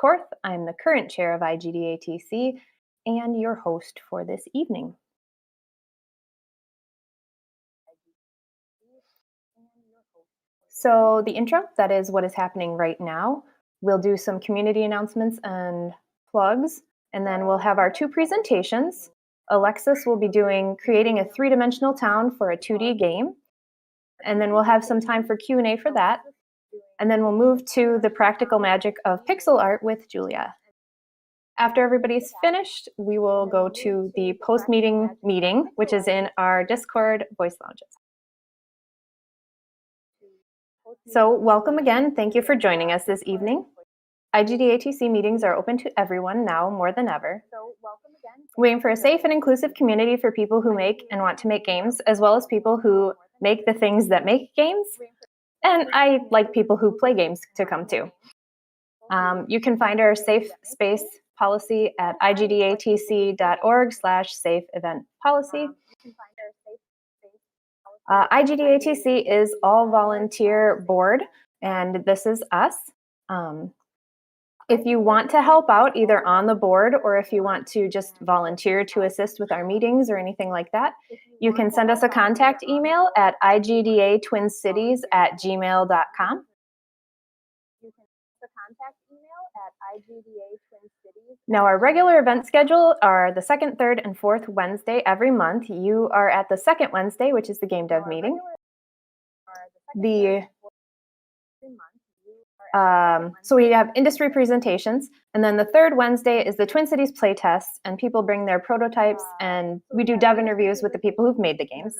Korth. I'm the current chair of IGDATC and your host for this evening. So the intro, that is what is happening right now. We'll do some community announcements and plugs, and then we'll have our two presentations. Alexis will be creating a three-dimensional town for a 2D game, and then we'll have some time for Q&A for that. And then we'll move to the practical magic of pixel art with Julia. After everybody's finished, we will go to the post-meeting meeting, which is in our Discord voice lounges. So welcome again. Thank you for joining us this evening. IGDATC meetings are open to everyone now more than ever. We aim for a safe and inclusive community for people who make and want to make games, as well as people who make the things that make games. And I like people who play games to come to. You can find our safe space policy at igdatc.org/safe event policy. IGDATC is all volunteer board, and this is us. If you want to help out either on the board or if you want to just volunteer to assist with our meetings or anything like that, you can send us a contact email at igdatwincities@gmail.com. Now, our regular event schedule are the second, third, and fourth Wednesday every month. You are at the second Wednesday, which is the Gamedev meeting. So we have industry presentations, and then the third Wednesday is the Twin Cities playtest, and people bring their prototypes, and we do dev interviews with the people who've made the games.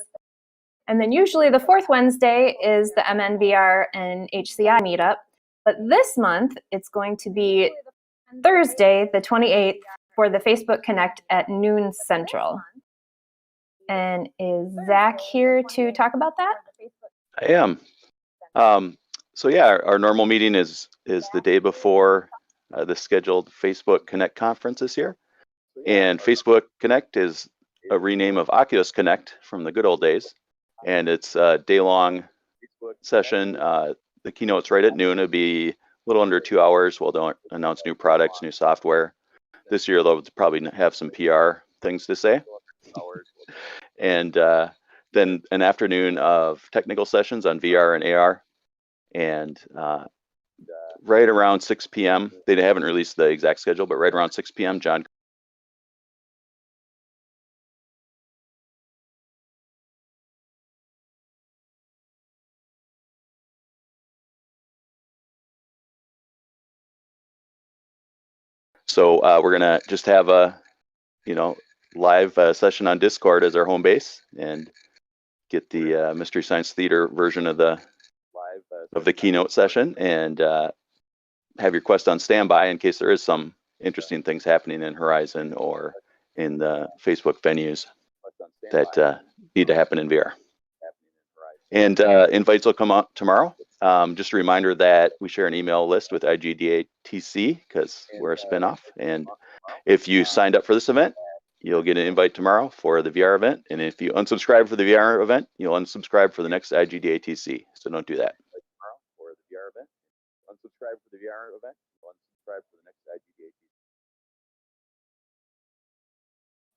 And then usually the fourth Wednesday is the MNVR and HCI meetup, but this month it's going to be Thursday, the 28th, for the Facebook Connect at noon Central. And is Zach here to talk about that? I am. So yeah, our normal meeting is the day before the scheduled Facebook Connect conference this year. And Facebook Connect is a rename of Oculus Connect from the good old days. And it's a day-long session. The keynote's right at noon. It'll be a little under 2 hours. We'll announce new products, new software. This year they'll probably have some PR things to say. And then an afternoon of technical sessions on VR and AR. And right around 6 p.m., they haven't released the exact schedule, but right around 6 p.m., John. So we're gonna just have a, live session on Discord as our home base, and get the Mystery Science Theater version of the keynote session, and have your Quest on standby in case there is some interesting things happening in Horizon or in the Facebook venues that need to happen in VR. And invites will come out tomorrow. Just a reminder that we share an email list with IGDATC because we're a spinoff. And if you signed up for this event, you'll get an invite tomorrow for the VR event. And if you unsubscribe for the VR event, you'll unsubscribe for the next IGDATC. So don't do that. Unsubscribe for the VR event, unsubscribe for the next IGDATC.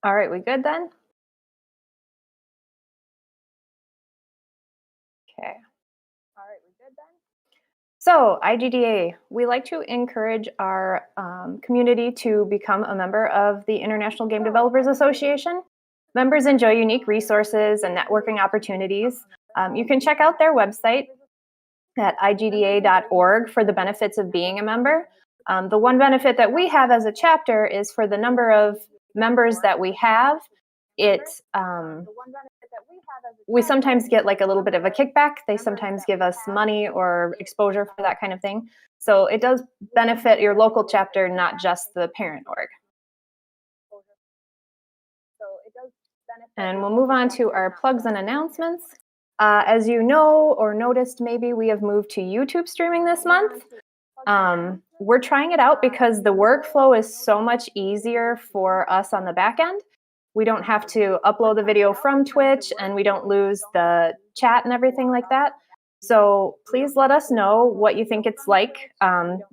All right, we good then? Okay. All right, we good then? So IGDA, we like to encourage our community to become a member of the International Game Developers Association. Members enjoy unique resources and networking opportunities. You can check out their website at igda.org for the benefits of being a member. The one benefit that we have as a chapter is for the number of members that we have, we sometimes get like a little bit of a kickback. They sometimes give us money or exposure for that kind of thing. So it does benefit your local chapter, not just the parent org. And we'll move on to our plugs and announcements. As you know or noticed, maybe we have moved to YouTube streaming this month. We're trying it out because the workflow is so much easier for us on the back end. We don't have to upload the video from Twitch, and we don't lose the chat and everything like that. So please let us know what you think it's like.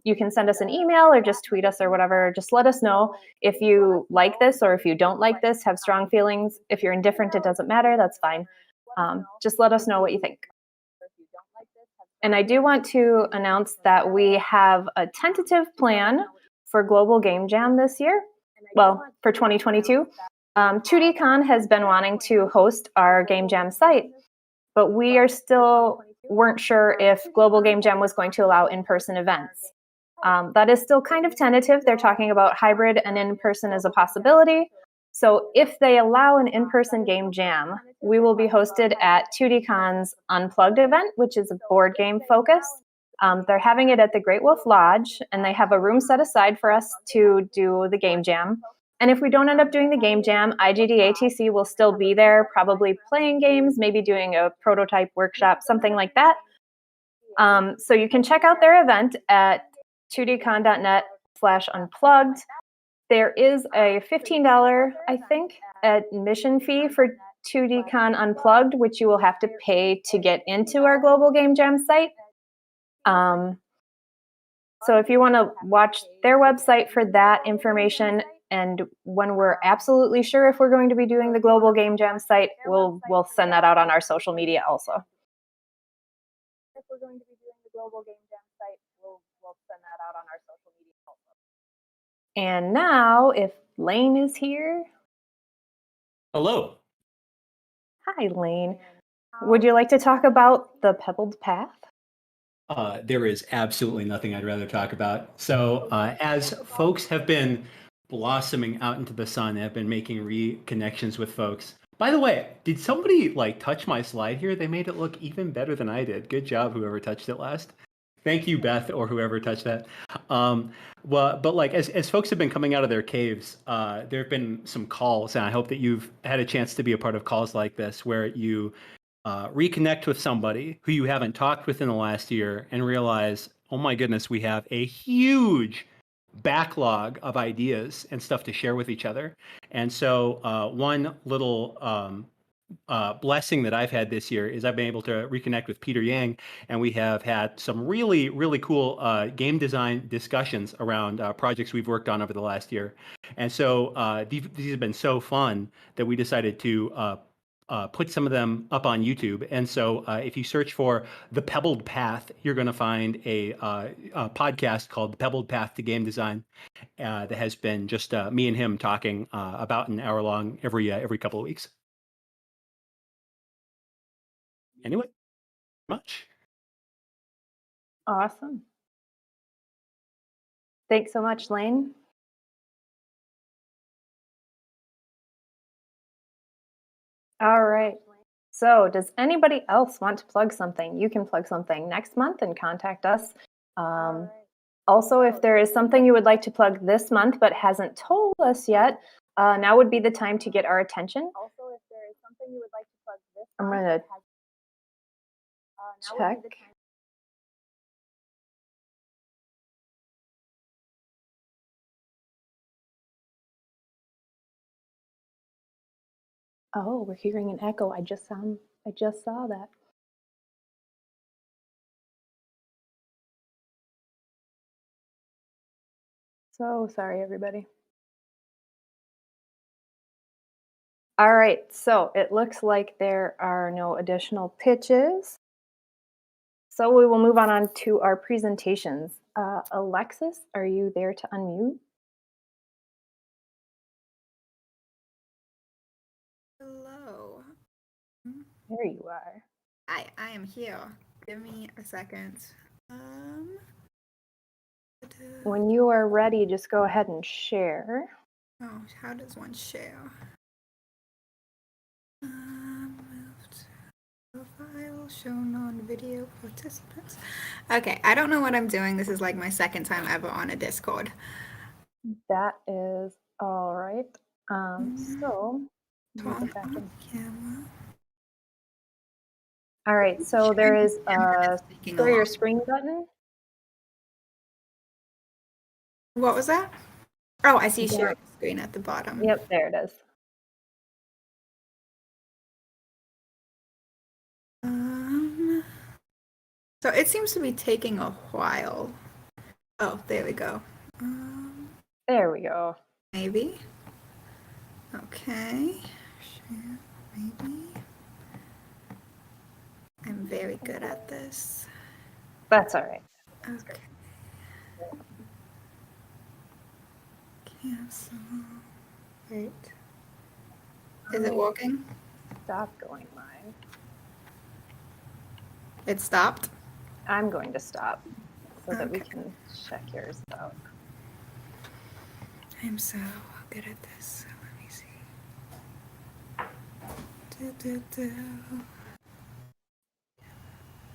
You can send us an email or just tweet us or whatever. Just let us know if you like this or if you don't like this, have strong feelings. If you're indifferent, it doesn't matter. That's fine. Just let us know what you think. And I do want to announce that we have a tentative plan for Global Game Jam this year. Well, for 2022. 2DCon has been wanting to host our Game Jam site, but we weren't sure if Global Game Jam was going to allow in-person events. That is still kind of tentative. They're talking about hybrid and in-person as a possibility. So if they allow an in-person game jam, we will be hosted at 2DCon's Unplugged event, which is a board game focus. They're having it at the Great Wolf Lodge, and they have a room set aside for us to do the game jam. And if we don't end up doing the game jam, IGDATC will still be there, probably playing games, maybe doing a prototype workshop, something like that. So you can check out their event at 2dcon.net/unplugged. There is a $15, I think, admission fee for 2DCon Unplugged, which you will have to pay to get into our Global Game Jam site. So if you want to watch their website for that information, and when we're absolutely sure if we're going to be doing the Global Game Jam site, we'll send that out on our social media also. If we're going to be doing the Global Game Jam site, we'll send that out on our social media also. And now, if Lane is here. Hello. Hi, Lane. Would you like to talk about the Pebbled Path? There is absolutely nothing I'd rather talk about. So as folks have been blossoming out into the sun, have been making reconnections with folks. By the way, did somebody touch my slide here? They made it look even better than I did. Good job, whoever touched it last. Thank you, Beth, or whoever touched that. But as folks have been coming out of their caves, there have been some calls, and I hope that you've had a chance to be a part of calls like this, where you reconnect with somebody who you haven't talked with in the last year and realize, oh my goodness, we have a huge backlog of ideas and stuff to share with each other. And so one little blessing that I've had this year is I've been able to reconnect with Peter Yang, and we have had some really, really cool game design discussions around projects we've worked on over the last year. And so these have been so fun that we decided to put some of them up on YouTube. And so if you search for The Pebbled Path, you're going to find a podcast called The Pebbled Path to Game Design that has been just me and him talking about an hour long every couple of weeks. Anyway, much. Awesome. Thanks so much, Lane. All right. So does anybody else want to plug something? You can plug something next month and contact us. Also, if there is something you would like to plug this month but hasn't told us yet, now would be the time to get our attention. Also, if there is something you would like to plug this month, I'm going to check. Oh, we're hearing an echo. I just saw that. So sorry, everybody. All right, so it looks like there are no additional pitches. So we will move on to our presentations. Alexis, are you there to unmute? Hello. There you are. I am here. Give me a second. When you are ready, just go ahead and share. Oh, how does one share? Moved profile shown on video participants. Okay, I don't know what I'm doing. This is like my second time ever on a Discord. That is all right. So Talk on camera. All right, so there is a share your screen button. What was that? Oh, I see share screen at the bottom. Yep, there it is. So it seems to be taking a while. Oh, there we go. There we go. Maybe. Okay. Share, maybe. I'm very good at this. That's all right. Okay. Cancel. Wait. Is it working? Stop going live. It stopped? I'm going to stop so that we Okay. can check yours out. I'm so good at this. So let me see.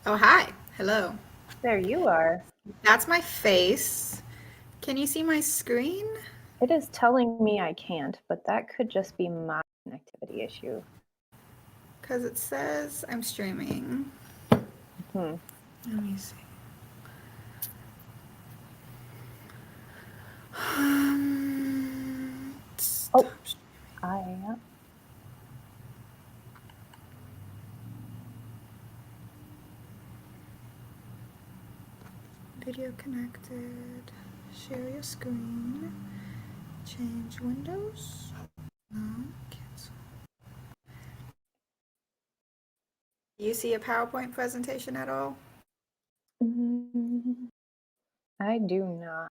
Oh, hi. Hello. There you are. That's my face. Can you see my screen? It is telling me I can't, but that could just be my connectivity issue. Because it says I'm streaming. Hmm. Let me see. Oh, Stop. I am. Video connected. Share your screen. Change windows. No. Cancel. Do you see a PowerPoint presentation at all? I do not.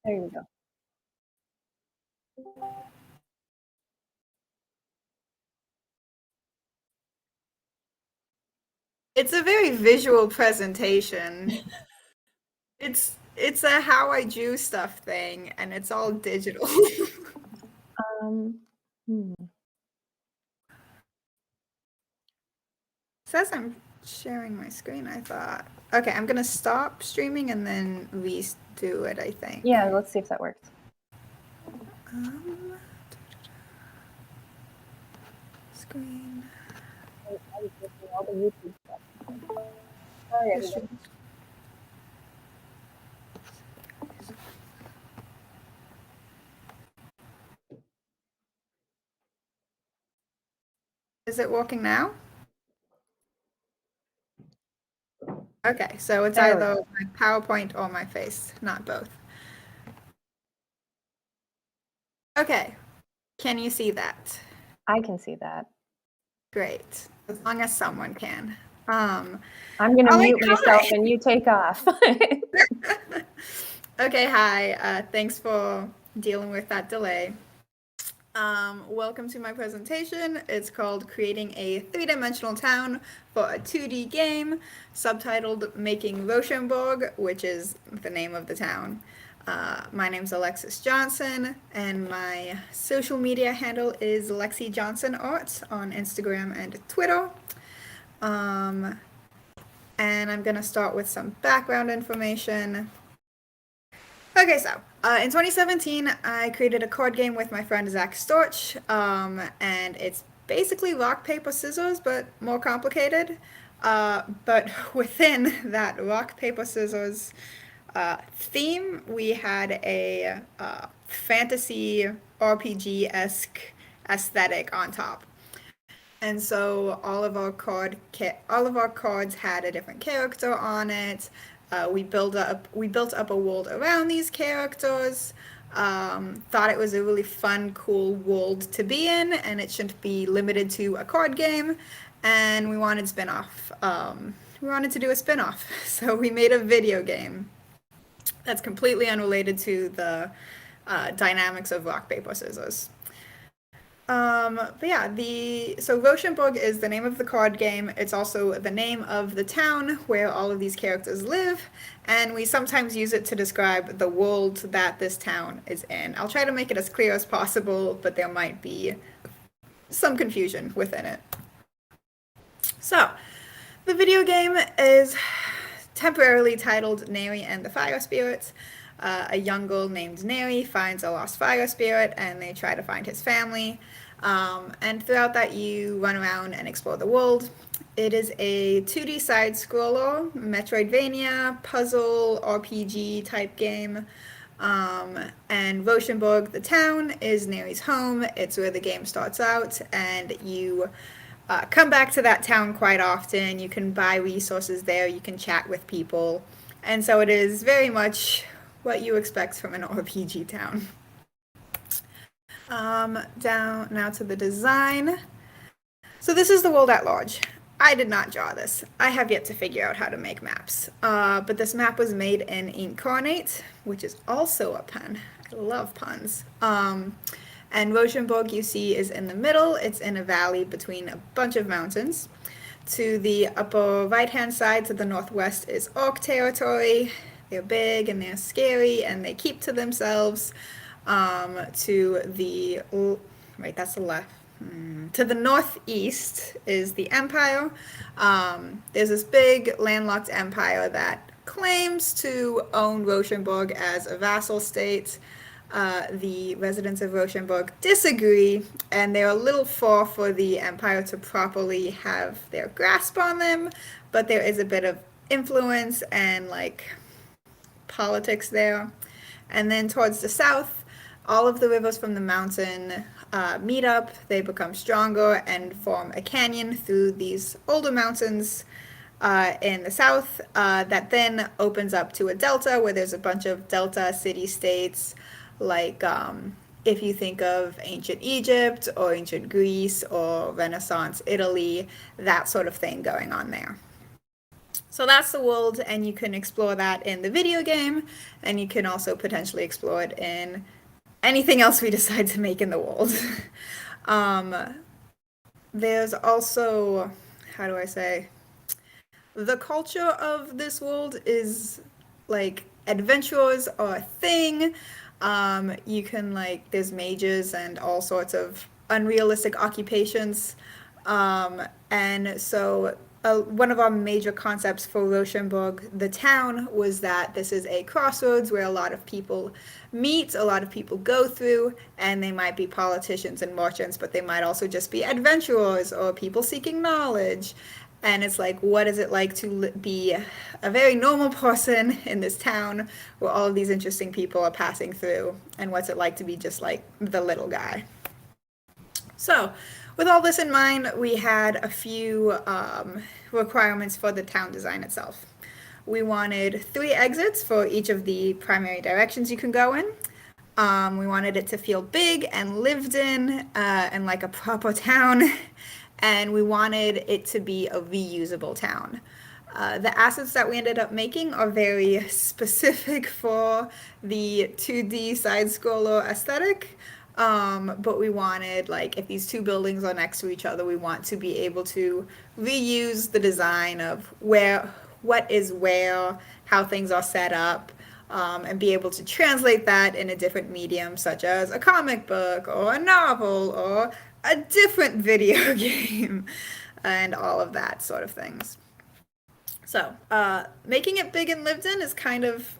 There you go. It's a very visual presentation. It's a how I do stuff thing, and it's all digital. Says I'm sharing my screen, I thought. Okay, I'm gonna stop streaming and then redo it, I think. Yeah, let's see if that works. Screen. All the YouTube stuff. Sorry, everybody. Is it working now? Okay, so it's There we either my PowerPoint or my face, not both. Okay, can you see that? I can see that. Great, as long as someone can. I'm going to mute myself and you take off. Okay, hi. Thanks for dealing with that delay. Welcome to my presentation. It's called Creating a Three-Dimensional Town for a 2D Game, subtitled Making Roshamberg, which is the name of the town. My name's Alexis Johnson, and my social media handle is Alexis Johnson Art on Instagram and Twitter. And I'm going to start with some background information. Okay, so in 2017, I created a card game with my friend Zach Storch, and it's basically rock, paper, scissors, but more complicated. But within that rock, paper, scissors theme, we had a fantasy RPG-esque aesthetic on top. And so all of our cards had a different character on it. We built up a world around these characters. Thought it was a really fun, cool world to be in, and it shouldn't be limited to a card game. And we wanted spin-off. We wanted to do a spin-off, so we made a video game that's completely unrelated to the dynamics of rock, paper, scissors. But yeah, so Roshamberg is the name of the card game. It's also the name of the town where all of these characters live, and we sometimes use it to describe the world that this town is in. I'll try to make it as clear as possible, but there might be some confusion within it. So, the video game is temporarily titled Neri and the Fire Spirits. A young girl named Neri finds a lost fire spirit, and they try to find his family. And throughout that, you run around and explore the world. It is a 2D side-scroller, Metroidvania, puzzle, RPG type game. And Roshamberg, the town, is Neri's home. It's where the game starts out, and you come back to that town quite often. You can buy resources there, you can chat with people, and so it is very much what you expect from an RPG town. Down now to the design. So this is the world at large. I did not draw this. I have yet to figure out how to make maps. But this map was made in Incarnate, which is also a pun. I love puns. And Roshamberg, you see, is in the middle. It's in a valley between a bunch of mountains. To the upper right-hand side, to the northwest, is Orc territory. They're big and they're scary and they keep to themselves. To the right, that's the left. To the northeast is the Empire. There's this big landlocked empire that claims to own Roshamberg as a vassal state. The residents of Roshamberg disagree, and they're a little far for the empire to properly have their grasp on them, but there is a bit of influence and like politics there. And then towards the south, all of the rivers from the mountain meet up, they become stronger and form a canyon through these older mountains in the south that then opens up to a delta where there's a bunch of delta city-states, like if you think of ancient Egypt or ancient Greece or Renaissance Italy, that sort of thing going on there. So that's the world, and you can explore that in the video game, and you can also potentially explore it in anything else we decide to make in the world. There's also, how do I say, the culture of this world is like adventurers are a thing. You can there's mages and all sorts of unrealistic occupations. And so one of our major concepts for Roshamberg, the town, was that this is a crossroads where a lot of people meet, a lot of people go through, and they might be politicians and merchants, but they might also just be adventurers or people seeking knowledge. And it's like, what is it like to be a very normal person in this town where all of these interesting people are passing through? And what's it like to be just like the little guy? So with all this in mind, we had a few requirements for the town design itself. We wanted 3 exits for each of the primary directions you can go in. We wanted it to feel big and lived in and like a proper town. And we wanted it to be a reusable town. The assets that we ended up making are very specific for the 2D side-scroller aesthetic. But we wanted, if these 2 buildings are next to each other, we want to be able to reuse the design of what is where, how things are set up, and be able to translate that in a different medium, such as a comic book or a novel or a different video game and all of that sort of things. So making it big and lived in is kind of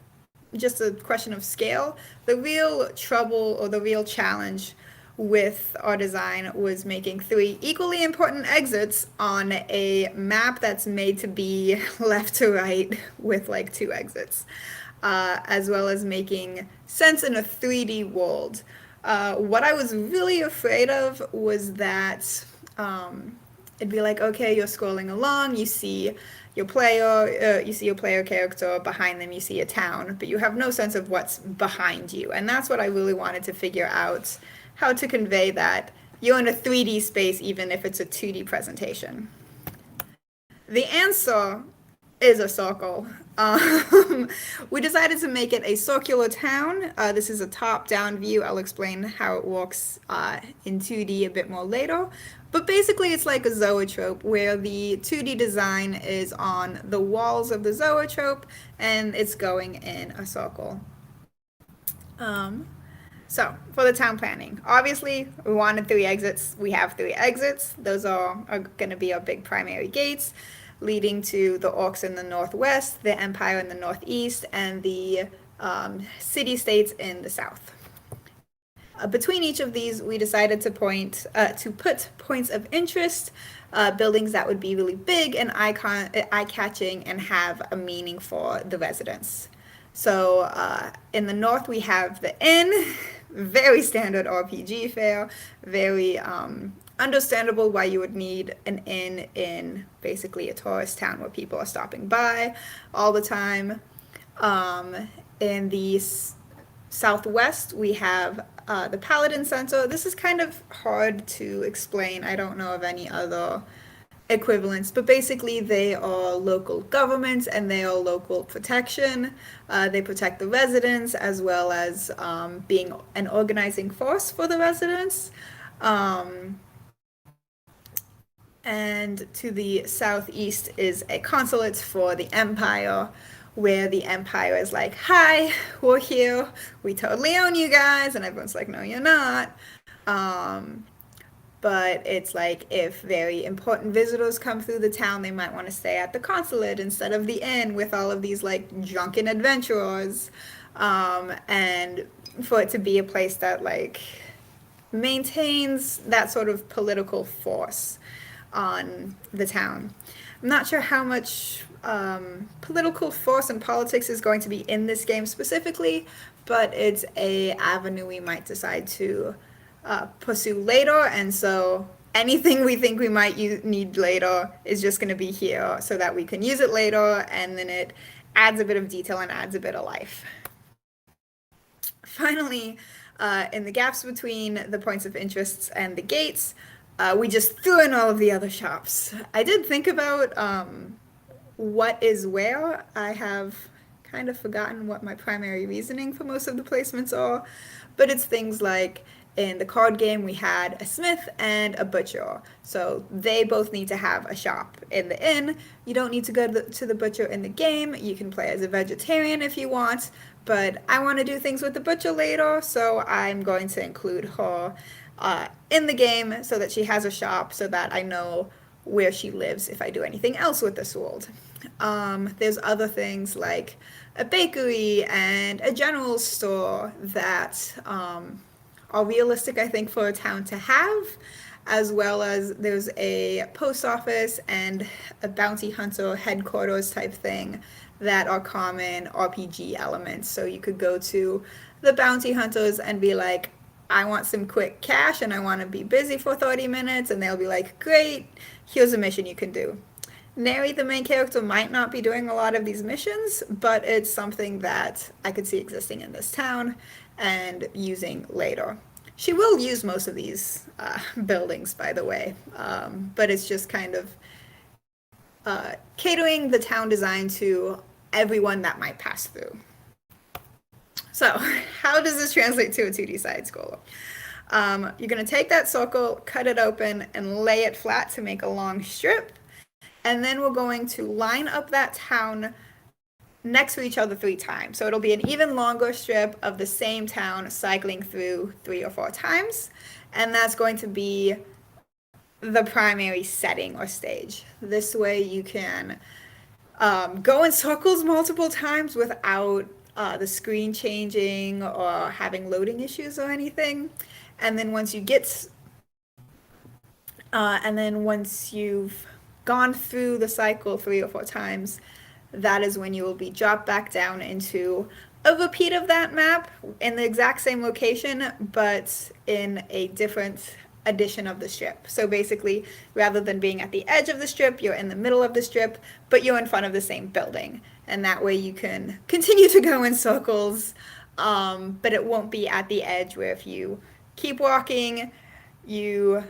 just a question of scale. The real trouble or the real challenge with our design was making 3 equally important exits on a map that's made to be left to right with 2 exits, as well as making sense in a 3D world. What I was really afraid of was that it'd be like, okay, you're scrolling along, you see your player character, behind them you see a town, but you have no sense of what's behind you. And that's what I really wanted to figure out, how to convey that you're in a 3D space even if it's a 2D presentation. The answer is a circle. We decided to make it a circular town. This is a top-down view. I'll explain how it works in 2D a bit more later. But basically it's like a zoetrope where the 2D design is on the walls of the zoetrope and it's going in a circle. So for the town planning, obviously we wanted 3 exits. We have 3 exits. Those are going to be our big primary gates, leading to the orcs in the northwest, the empire in the northeast, and the city-states in the south. Between each of these, we decided to put points of interest, buildings that would be really big and eye-catching and have a meaning for the residents. So in the north, we have the inn, very standard RPG fare, very understandable why you would need an inn in basically a tourist town where people are stopping by all the time. In the southwest, we have the Paladin Center. This is kind of hard to explain. I don't know of any other equivalents, but basically they are local governments and they are local protection. They protect the residents as well as being an organizing force for the residents. And to the southeast is a consulate for the Empire, where the Empire is like, hi, we're here, we totally own you guys, and everyone's like, no, you're not. But it's like if very important visitors come through the town, they might want to stay at the consulate instead of the inn with all of these like drunken adventurers. And for it to be a place that like maintains that sort of political force on the town. I'm not sure how much political force and politics is going to be in this game specifically, but it's a avenue we might decide to pursue later, and so anything we think we might need later is just going to be here so that we can use it later, and then it adds a bit of detail and adds a bit of life. Finally, in the gaps between the points of interest and the gates, we just threw in all of the other shops. I did think about what is where. I have kind of forgotten what my primary reasoning for most of the placements are, but it's things like in the card game, we had a smith and a butcher. So they both need to have a shop. In the inn, you don't need to go to the butcher in the game. You can play as a vegetarian if you want, but I want to do things with the butcher later, so I'm going to include her in the game so that she has a shop so that I know where she lives if I do anything else with this world. There's other things like a bakery and a general store that are realistic, I think, for a town to have, as well as there's a post office and a bounty hunter headquarters type thing that are common RPG elements. So you could go to the bounty hunters and be like, I want some quick cash and I want to be busy for 30 minutes, and they'll be like, great, here's a mission you can do. Neri, the main character, might not be doing a lot of these missions, but it's something that I could see existing in this town and using later. She will use most of these buildings, by the way, but it's just kind of catering the town design to everyone that might pass through. So how does this translate to a 2D side scroller? You're going to take that circle, cut it open, and lay it flat to make a long strip. And then we're going to line up that town next to each other 3 times. So it'll be an even longer strip of the same town cycling through 3 or 4 times. And that's going to be the primary setting or stage. This way you can go in circles multiple times without the screen changing or having loading issues or anything. And then once you get, once you've gone through the cycle 3 or 4 times, that is when you will be dropped back down into a repeat of that map in the exact same location, but in a different edition of the strip. So basically, rather than being at the edge of the strip, you're in the middle of the strip, but you're in front of the same building. And that way you can continue to go in circles, but it won't be at the edge where if you keep walking, you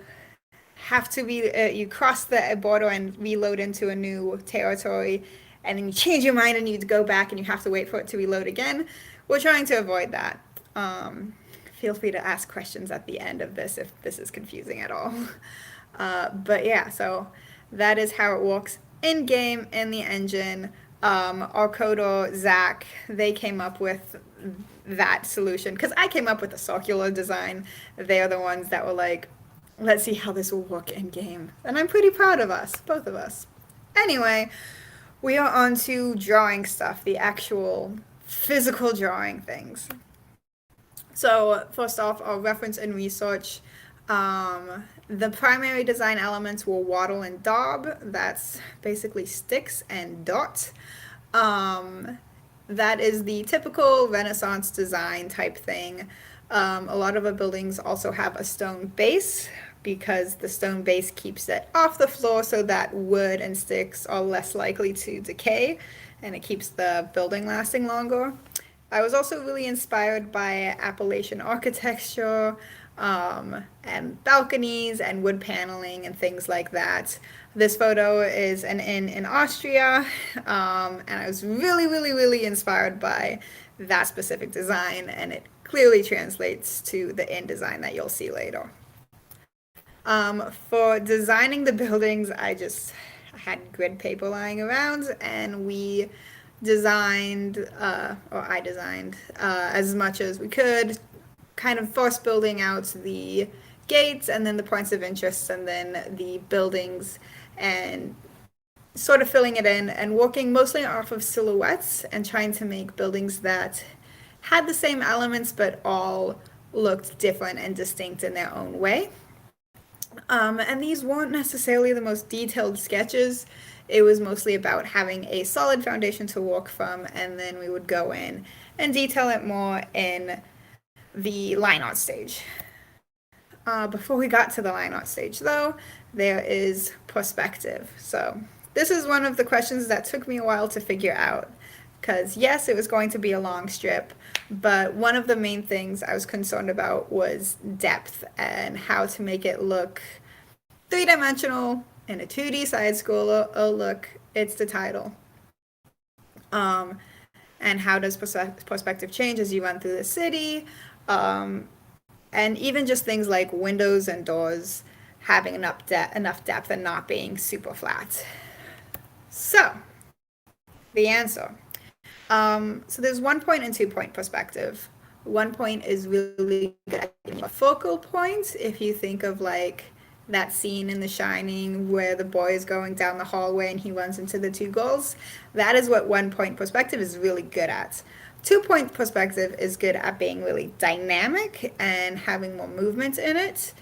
have to you cross the border and reload into a new territory, and then you change your mind and you go back and you have to wait for it to reload again. We're trying to avoid that. Feel free to ask questions at the end of this if this is confusing at all. But yeah, so that is how it works in game in the engine. Our coder, Zack, they came up with that solution because I came up with a circular design. They are the ones that were like, let's see how this will work in game. And I'm pretty proud of us, both of us. Anyway, we are on to drawing stuff, the actual physical drawing things. So first off, our reference and research. The primary design elements were wattle and daub. That's basically sticks and dot. that is the typical Renaissance design type thing. A lot of our buildings also have a stone base because the stone base keeps it off the floor so that wood and sticks are less likely to decay, and it keeps the building lasting longer. I was also really inspired by Appalachian architecture, and balconies and wood paneling and things like that. This photo is an inn in Austria, and I was really, really, really inspired by that specific design, and it clearly translates to the inn design that you'll see later. For designing the buildings, I had grid paper lying around, and we designed, or I designed, as much as we could, kind of first building out the gates and then the points of interest and then the buildings, and sort of filling it in and working mostly off of silhouettes and trying to make buildings that had the same elements but all looked different and distinct in their own way. And these weren't necessarily the most detailed sketches. It was mostly about having a solid foundation to work from, and then we would go in and detail it more in the line art stage. Before we got to the line art stage, though, there is perspective. So this is one of the questions that took me a while to figure out, because yes, it was going to be a long strip, but one of the main things I was concerned about was depth and how to make it look three-dimensional in a 2D side-scroller. Oh, look, it's the title. And how does perspective change as you run through the city? And even just things like windows and doors having enough depth and not being super flat. So, the answer. So there's 1 point and 2 point perspective. 1 point is really good at being a focal point. If you think of like that scene in The Shining where the boy is going down the hallway and he runs into the two girls, that is what 1 point perspective is really good at. 2 point perspective is good at being really dynamic and having more movement in it.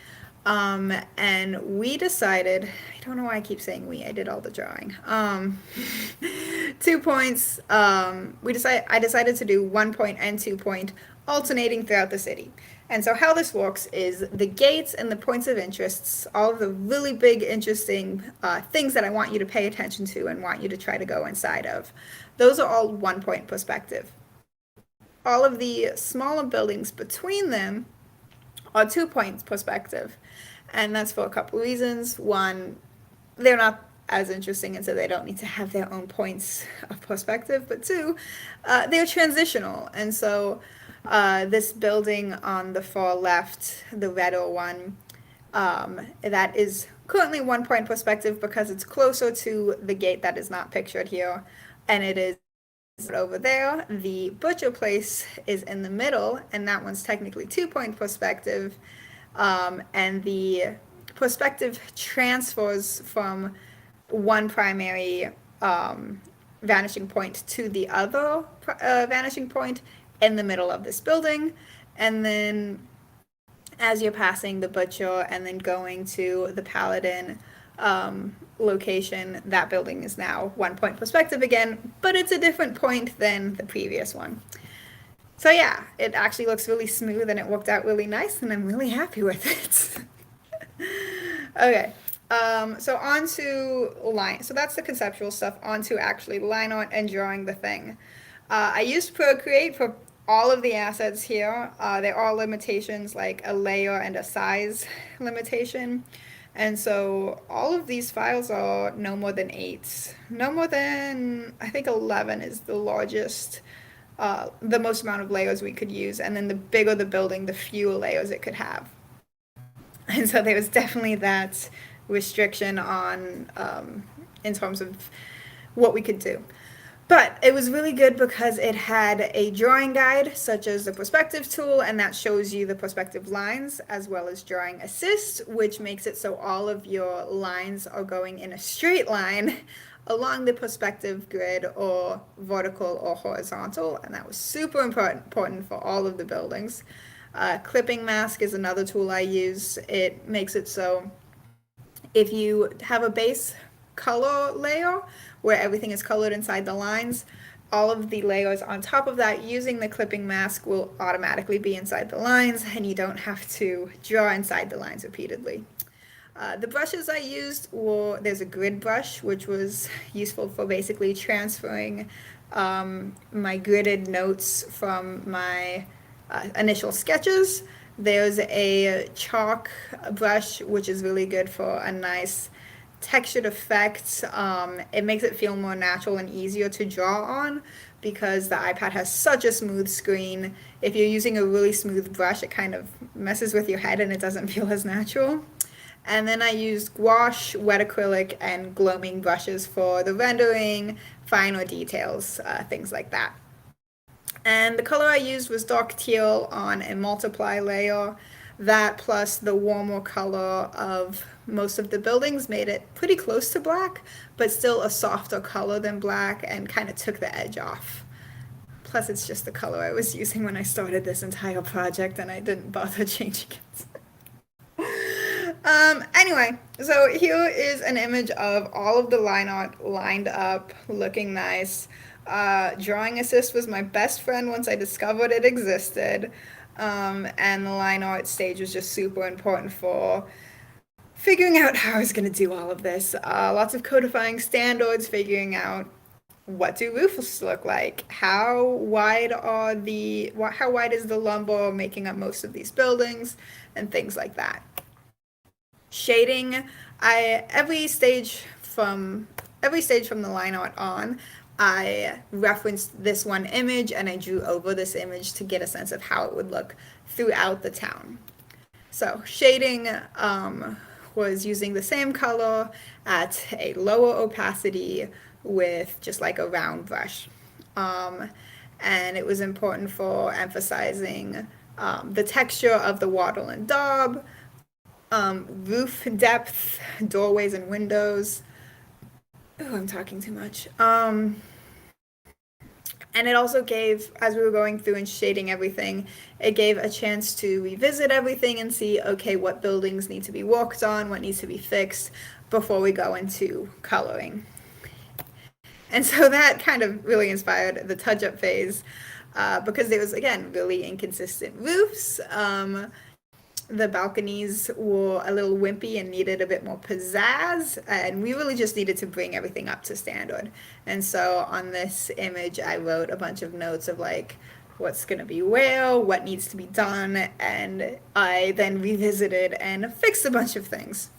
And we decided, I don't know why I keep saying we, I did all the drawing. 2 points, I decided to do 1 point and 2 point alternating throughout the city. And so how this works is the gates and the points of interests, all of the really big, interesting things that I want you to pay attention to and want you to try to go inside of, those are all 1 point perspective. All of the smaller buildings between them are 2 points perspective. And that's for a couple reasons. One, they're not as interesting, and so they don't need to have their own points of perspective. But two, they're transitional. And so this building on the far left, the redder one, that is currently 1 point perspective because it's closer to the gate that is not pictured here. And it is over there. The butcher place is in the middle, and that one's technically 2 point perspective. And the perspective transfers from one primary vanishing point to the other vanishing point in the middle of this building. And then as you're passing the butcher and then going to the paladin location, that building is now 1 point perspective again, but it's a different point than the previous one. So yeah, it actually looks really smooth and it worked out really nice, and I'm really happy with it. Okay, so on to line. So that's the conceptual stuff. On to actually line art and drawing the thing. I used Procreate for all of the assets here. There are limitations like a layer and a size limitation. And so all of these files are no more than 8. No more than, I think 11 is the largest, the most amount of layers we could use. And then the bigger the building, the fewer layers it could have. And so there was definitely that restriction on, in terms of what we could do. But it was really good because it had a drawing guide, such as the perspective tool, and that shows you the perspective lines, as well as drawing assist, which makes it so all of your lines are going in a straight line along the perspective grid, or vertical or horizontal, and that was super important for all of the buildings. Clipping mask is another tool I use. It makes it so if you have a base color layer where everything is colored inside the lines, all of the layers on top of that using the clipping mask will automatically be inside the lines, and you don't have to draw inside the lines repeatedly. The brushes I used were, there's a grid brush, which was useful for basically transferring my gridded notes from my initial sketches. There's a chalk brush, which is really good for a nice textured effect. It makes it feel more natural and easier to draw on because the iPad has such a smooth screen. If you're using a really smooth brush, it kind of messes with your head and it doesn't feel as natural. And then I used gouache, wet acrylic, and gloaming brushes for the rendering, finer details, things like that. And the color I used was dark teal on a multiply layer. That plus the warmer color of most of the buildings made it pretty close to black, but still a softer color than black and kind of took the edge off. Plus it's just the color I was using when I started this entire project and I didn't bother changing it. Anyway, so here is an image of all of the line art lined up, looking nice. Drawing Assist was my best friend once I discovered it existed. And the line art stage was just super important for figuring out how I was going to do all of this. Lots of codifying standards, figuring out what do roofs look like, how wide is the lumber making up most of these buildings, and things like that. Shading, every stage from the line art on, I referenced this one image and I drew over this image to get a sense of how it would look throughout the town. So shading was using the same color at a lower opacity with just like a round brush. And it was important for emphasizing the texture of the wattle and daub, roof depth, doorways and windows. Oh, I'm talking too much. And it also gave, as we were going through and shading everything, it gave a chance to revisit everything and see, okay, what buildings need to be worked on, what needs to be fixed before we go into coloring. And so that kind of really inspired the touch-up phase because there was, again, really inconsistent roofs. The balconies were a little wimpy and needed a bit more pizzazz, and we really just needed to bring everything up to standard. And so on this image, I wrote a bunch of notes of like what's going to be where, what needs to be done, and I then revisited and fixed a bunch of things.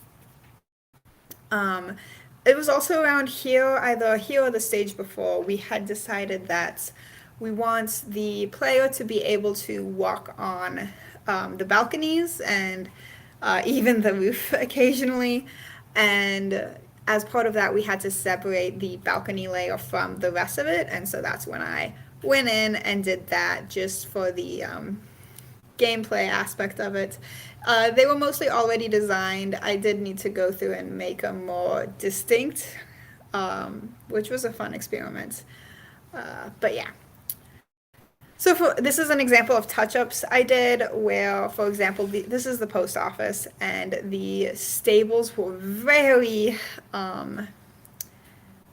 It was also around here, either here or the stage before, we had decided that we want the player to be able to walk on the balconies and even the roof occasionally. And as part of that, we had to separate the balcony layer from the rest of it. And so that's when I went in and did that just for the gameplay aspect of it. They were mostly already designed. I did need to go through and make them more distinct, which was a fun experiment. But yeah. So this is an example of touch-ups I did where, for example, this is the post office and the stables were very,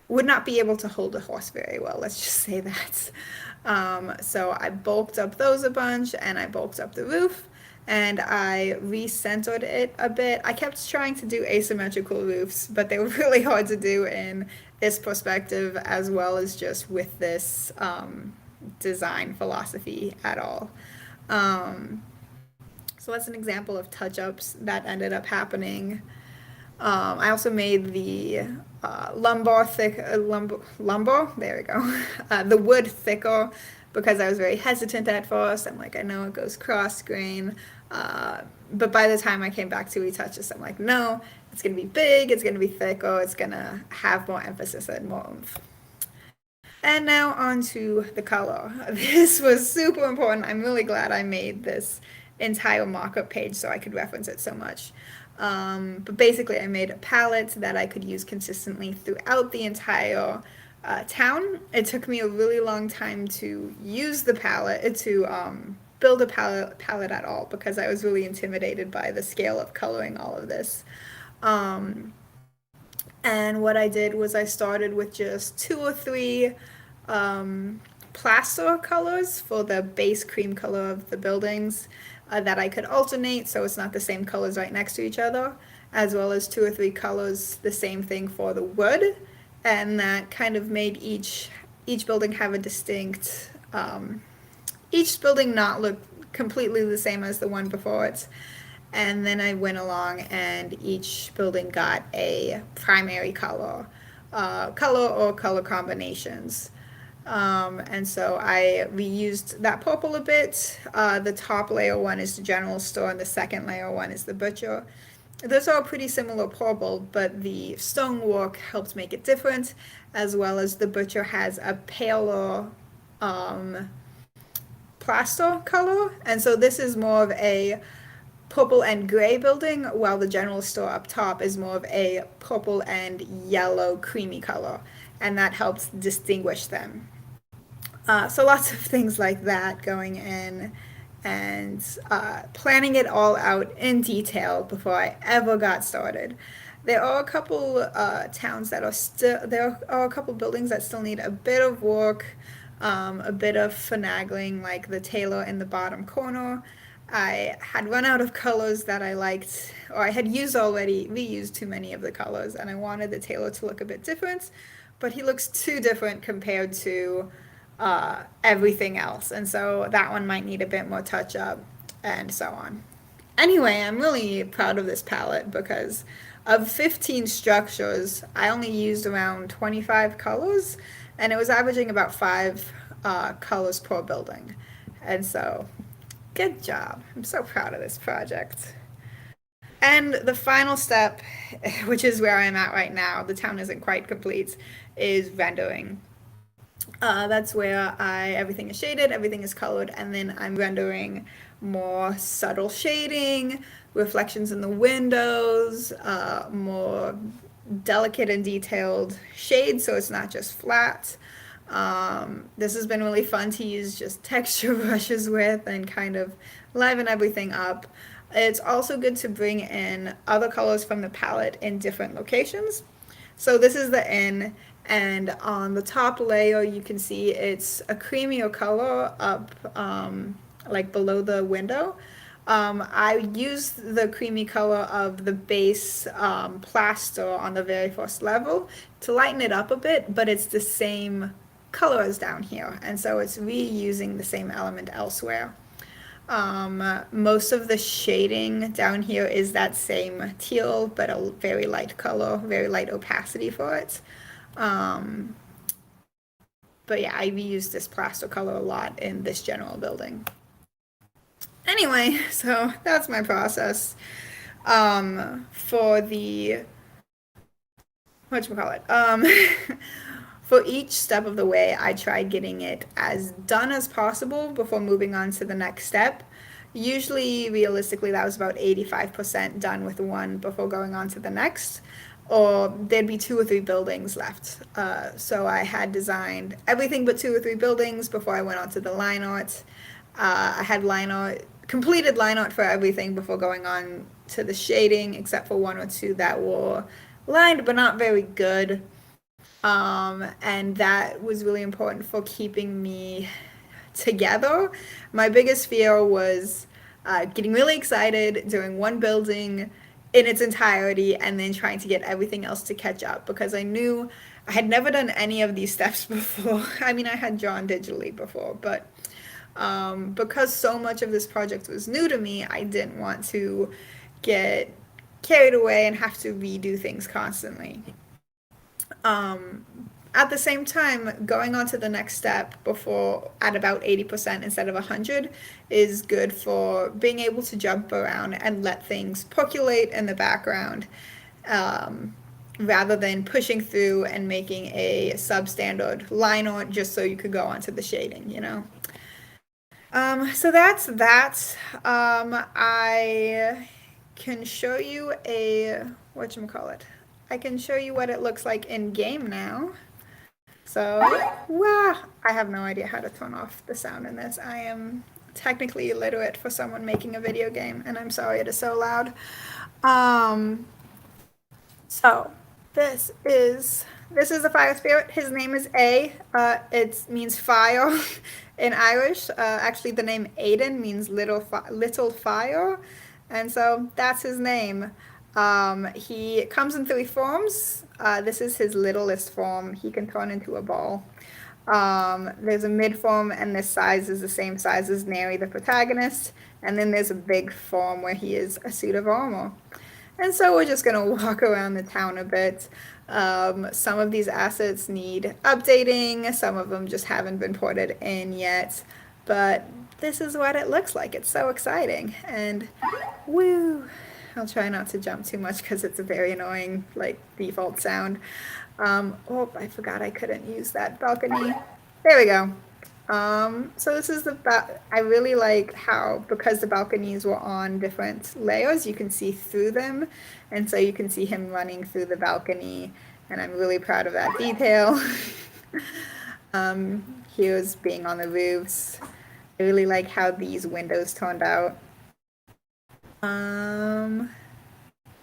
would not be able to hold a horse very well, let's just say that. So I bulked up those a bunch and I bulked up the roof and I recentered it a bit. I kept trying to do asymmetrical roofs, but they were really hard to do in this perspective as well as just with this design philosophy at all. So that's an example of touch-ups that ended up happening. I also made the lumber, there we go, the wood thicker because I was very hesitant at first. I'm like, I know it goes cross grain, but by the time I came back to retouch this, I'm like, no, it's gonna be big, it's gonna be thicker, it's gonna have more emphasis and more oomph. And now on to the color. This was super important. I'm really glad I made this entire mock-up page so I could reference it so much. But basically I made a palette that I could use consistently throughout the entire town. It took me a really long time to use the palette, to build a palette at all because I was really intimidated by the scale of coloring all of this. And what I did was I started with just 2 or 3 plaster colors for the base cream color of the buildings that I could alternate so it's not the same colors right next to each other, as well as 2 or 3 colors the same thing for the wood, and that kind of made each building have a distinct, each building not look completely the same as the one before it. And then I went along and each building got a primary color or color combinations. And so I reused that purple a bit. The top layer one is the general store and the second layer one is the butcher. Those are pretty similar purple, but the stonework helps make it different, as well as the butcher has a paler plaster color. And so this is more of a purple and gray building, while the general store up top is more of a purple and yellow creamy color, and that helps distinguish them. So lots of things like that going in and planning it all out in detail before I ever got started. There are a couple towns that are still, there are a couple buildings that still need a bit of work, a bit of finagling, like the tailor in the bottom corner. I had run out of colors that I liked, or I had reused too many of the colors, and I wanted the tailor to look a bit different, but he looks too different compared to everything else, and so that one might need a bit more touch up, and so on. Anyway, I'm really proud of this palette because of 15 structures, I only used around 25 colors, and it was averaging about 5 colors per building, and so good job. I'm so proud of this project. And the final step, which is where I'm at right now, the town isn't quite complete, is rendering. That's where everything is shaded, everything is colored, and then I'm rendering more subtle shading, reflections in the windows, more delicate and detailed shades, so it's not just flat. This has been really fun to use just texture brushes with and kind of liven everything up. It's also good to bring in other colors from the palette in different locations. So this is the inn, and on the top layer you can see it's a creamier color up like below the window. I used the creamy color of the base plaster on the very first level to lighten it up a bit, but it's the same color as down here, and so it's reusing the same element elsewhere. Most of the shading down here is that same teal, but a very light color, very light opacity for it. But yeah, I reused this plaster color a lot in this general building. Anyway, so that's my process. For the, whatchamacallit, for each step of the way, I tried getting it as done as possible before moving on to the next step. Usually, realistically, that was about 85% done with one before going on to the next, or there'd be 2 or 3 buildings left. So I had designed everything but 2 or 3 buildings before I went on to the line art. I had completed line art for everything before going on to the shading, except for 1 or 2 that were lined but not very good. And that was really important for keeping me together. My biggest fear was getting really excited doing one building in its entirety and then trying to get everything else to catch up, because I knew I had never done any of these steps before. I mean, I had drawn digitally before, but because so much of this project was new to me, I didn't want to get carried away and have to redo things constantly. At the same time, going on to the next step before at about 80% instead of 100 is good for being able to jump around and let things percolate in the background, rather than pushing through and making a substandard line art just so you could go onto the shading, you know? So that's that. I can show you I can show you what it looks like in game now. So, wow, I have no idea how to turn off the sound in this. I am technically illiterate for someone making a video game, and I'm sorry it is so loud. So this is this is the fire spirit. His name is A. It means fire in Irish. Actually, the name Aiden means little fire, and so that's his name. He comes in 3 forms. This is his littlest form. He can turn into a ball. There's a mid form, and this size is the same size as Neri, the protagonist. And then there's a big form where he is a suit of armor. And so we're just going to walk around the town a bit. Some of these assets need updating. Some of them just haven't been ported in yet. But this is what it looks like. It's so exciting. And woo! I'll try not to jump too much because it's a very annoying, like, default sound. Oh, I forgot I couldn't use that balcony. There we go. So this is I really like how, because the balconies were on different layers, you can see through them. And so you can see him running through the balcony. And I'm really proud of that detail. Here's being on the roofs. I really like how these windows turned out.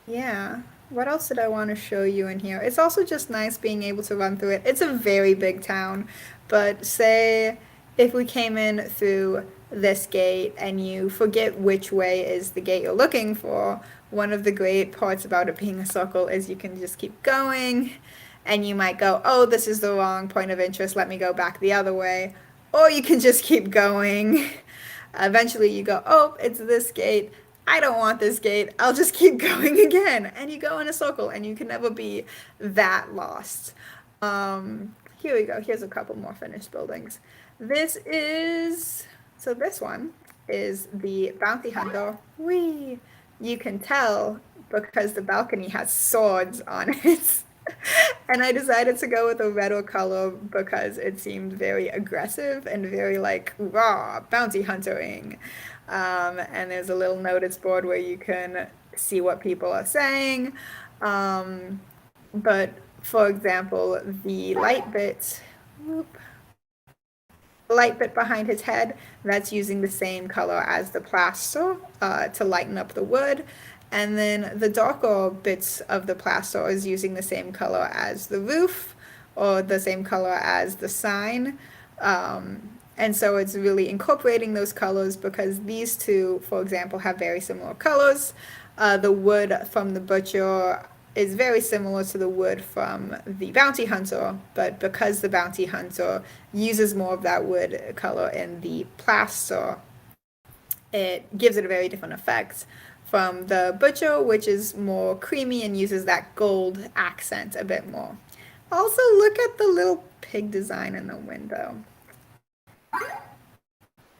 Yeah. What else did I want to show you in here? It's also just nice being able to run through it. It's a very big town, but say if we came in through this gate and you forget which way is the gate you're looking for, one of the great parts about it being a circle is you can just keep going, and you might go, oh, this is the wrong point of interest, let me go back the other way. Or you can just keep going. Eventually you go, oh, it's this gate. I don't want this gate. I'll just keep going again. And you go in a circle, and you can never be that lost. Here we go. Here's a couple more finished buildings. This one is the bounty hunter. Whee! You can tell because the balcony has swords on it. And I decided to go with a redder color because it seemed very aggressive and very like raw bounty huntering. And there's a little notice board where you can see what people are saying. But for example, the light bit behind his head, that's using the same color as the plaster to lighten up the wood. And then the darker bits of the plaster is using the same color as the roof or the same color as the sign. And so it's really incorporating those colors because these two, for example, have very similar colors. The wood from the butcher is very similar to the wood from the bounty hunter, but because the bounty hunter uses more of that wood color in the plaster, it gives it a very different effect from the butcher, which is more creamy and uses that gold accent a bit more. Also, look at the little pig design in the window.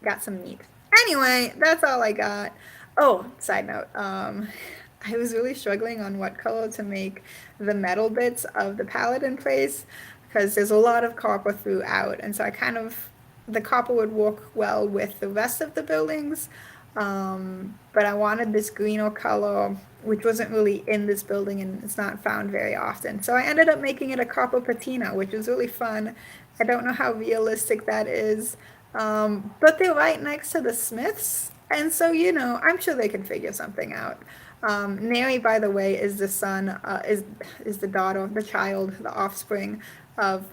Got some neat. Anyway, that's all I got. Oh, side note, I was really struggling on what color to make the metal bits of the palette in place because there's a lot of copper throughout, and so the copper would work well with the rest of the buildings, but I wanted this greener color, which wasn't really in this building and it's not found very often. So I ended up making it a copper patina, which was really fun. I don't know how realistic that is, but they're right next to the smiths, and so, I'm sure they can figure something out. Neri, by the way, is the son, is the daughter, the child, the offspring of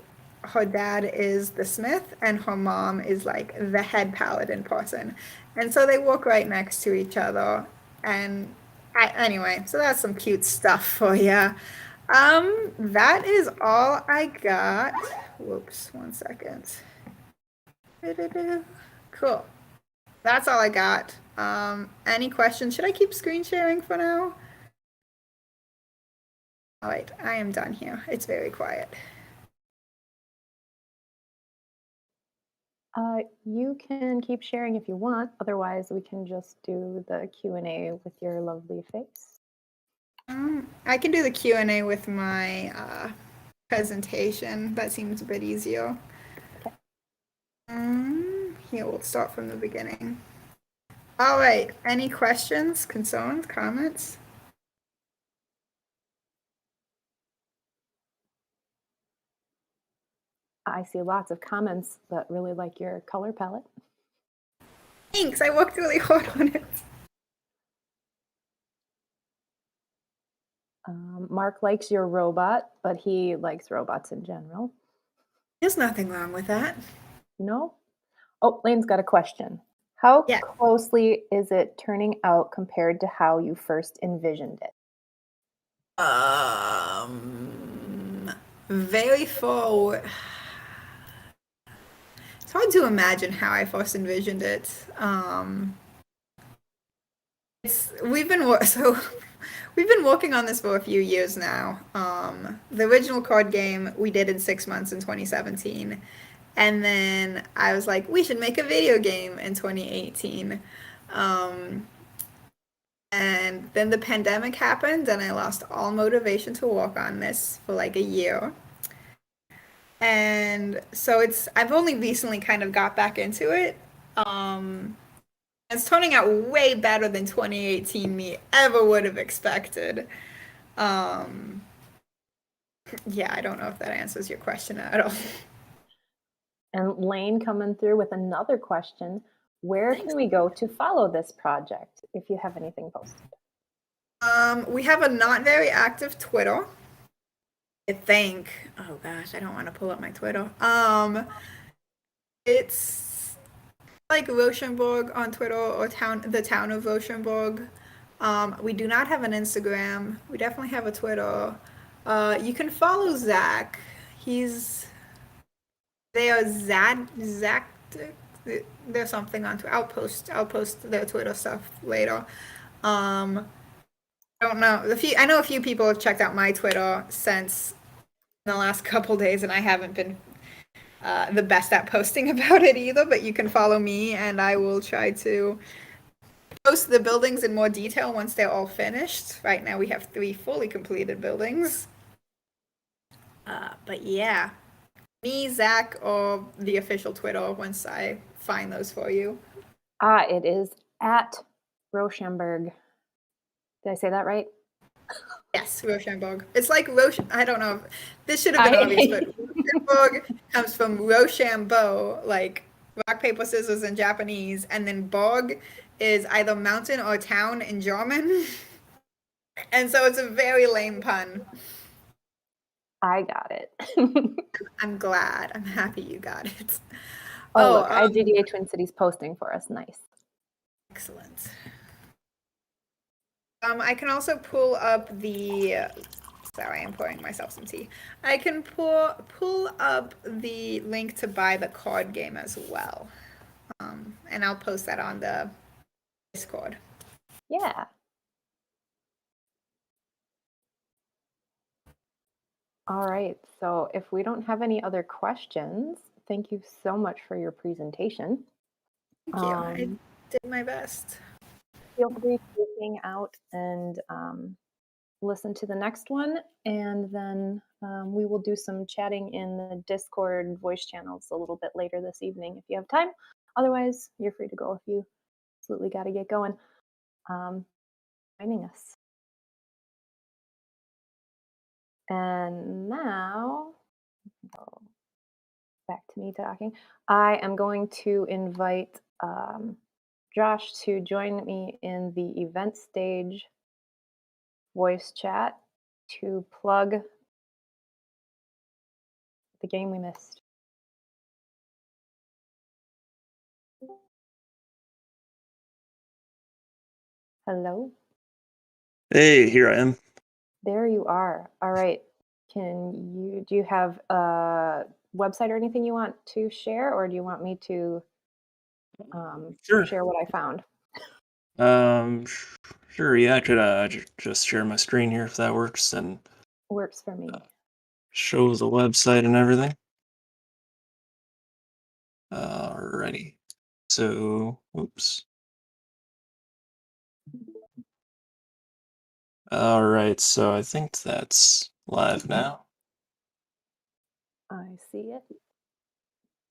her dad is the smith, and her mom is like the head paladin person. And so they walk right next to each other. And anyway, so that's some cute stuff for you. That is all I got. Whoops, 1 second. Cool. That's all I got. Any questions? Should I keep screen sharing for now? All right, I am done here. It's very quiet. You can keep sharing if you want. Otherwise, we can just do the Q&A with your lovely face. I can do the Q&A with my presentation. That seems a bit easier. Okay. Here, we'll start from the beginning. All right. Any questions, concerns, comments? I see lots of comments that really like your color palette. Thanks. I worked really hard on it. Mark likes your robot, but he likes robots in general. There's nothing wrong with that. No? Oh, Lane's got a question. How Yeah. closely is it turning out compared to how you first envisioned it? Very full. It's hard to imagine how I first envisioned it. We've been working on this for a few years now. The original card game we did in 6 months in 2017, and then I was like, we should make a video game in 2018. And then the pandemic happened, and I lost all motivation to work on this for like a year. And so I've only recently kind of got back into it. It's turning out way better than 2018 me ever would have expected. Yeah, I don't know if that answers your question at all. And Lane coming through with another question. Where can we go to follow this project if you have anything posted? We have a not very active Twitter. I think. Oh gosh, I don't want to pull up my Twitter. It's like Roshamberg on Twitter or the town of Roshamberg. We do not have an Instagram. We definitely have a Twitter. You can follow Zack. Zack. There's something on Twitter. I'll post their Twitter stuff later. I don't know. I know a few people have checked out my Twitter since the last couple days, and I haven't been the best at posting about it either. But you can follow me, and I will try to post the buildings in more detail once they're all finished. Right now, we have 3 fully completed buildings. But yeah, me, Zack, or the official Twitter once I find those for you. It is at Roshamberg. Did I say that right? Yes, Roshamberg. It's like I don't know. This should have been obvious, but Roshamberg comes from Rochambeau, like rock, paper, scissors in Japanese, and then Berg is either mountain or town in German. And so it's a very lame pun. I got it. I'm glad. I'm happy you got it. Look, IGDA Twin Cities posting for us. Nice. Excellent. I can also pull up sorry, I'm pouring myself some tea. I can pull up the link to buy the card game as well. And I'll post that on the Discord. Yeah. All right. So if we don't have any other questions, thank you so much for your presentation. Thank you. I did my best. Feel free to hang out and listen to the next one, and then we will do some chatting in the Discord voice channels a little bit later this evening if you have time. Otherwise, you're free to go if you absolutely got to get going. Joining us. And now, back to me talking. I am going to invite Josh to join me in the event stage voice chat to plug the game we missed. Hello? Hey, here I am. There you are. All right. Do you have a website or anything you want to share, or do you want me to Sure. share what I found? Sure, yeah, I could just share my screen here if that works and Works for me. show the website and everything. Alrighty. So, oops. Alright, so I think that's live now. I see it.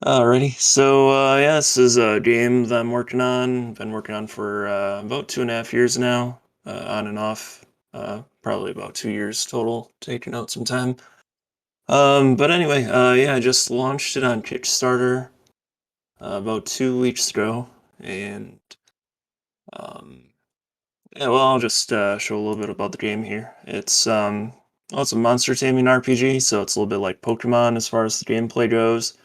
Alrighty, so yeah, this is a game that I'm working on. Been working on for about 2.5 years now, on and off. Probably about 2 years total, taking out some time. But anyway, yeah, I just launched it on Kickstarter about 2 weeks ago, and Yeah, well, I'll just show a little bit about the game here. It's well, it's a monster taming RPG, so it's a little bit like Pokemon as far as the gameplay goes.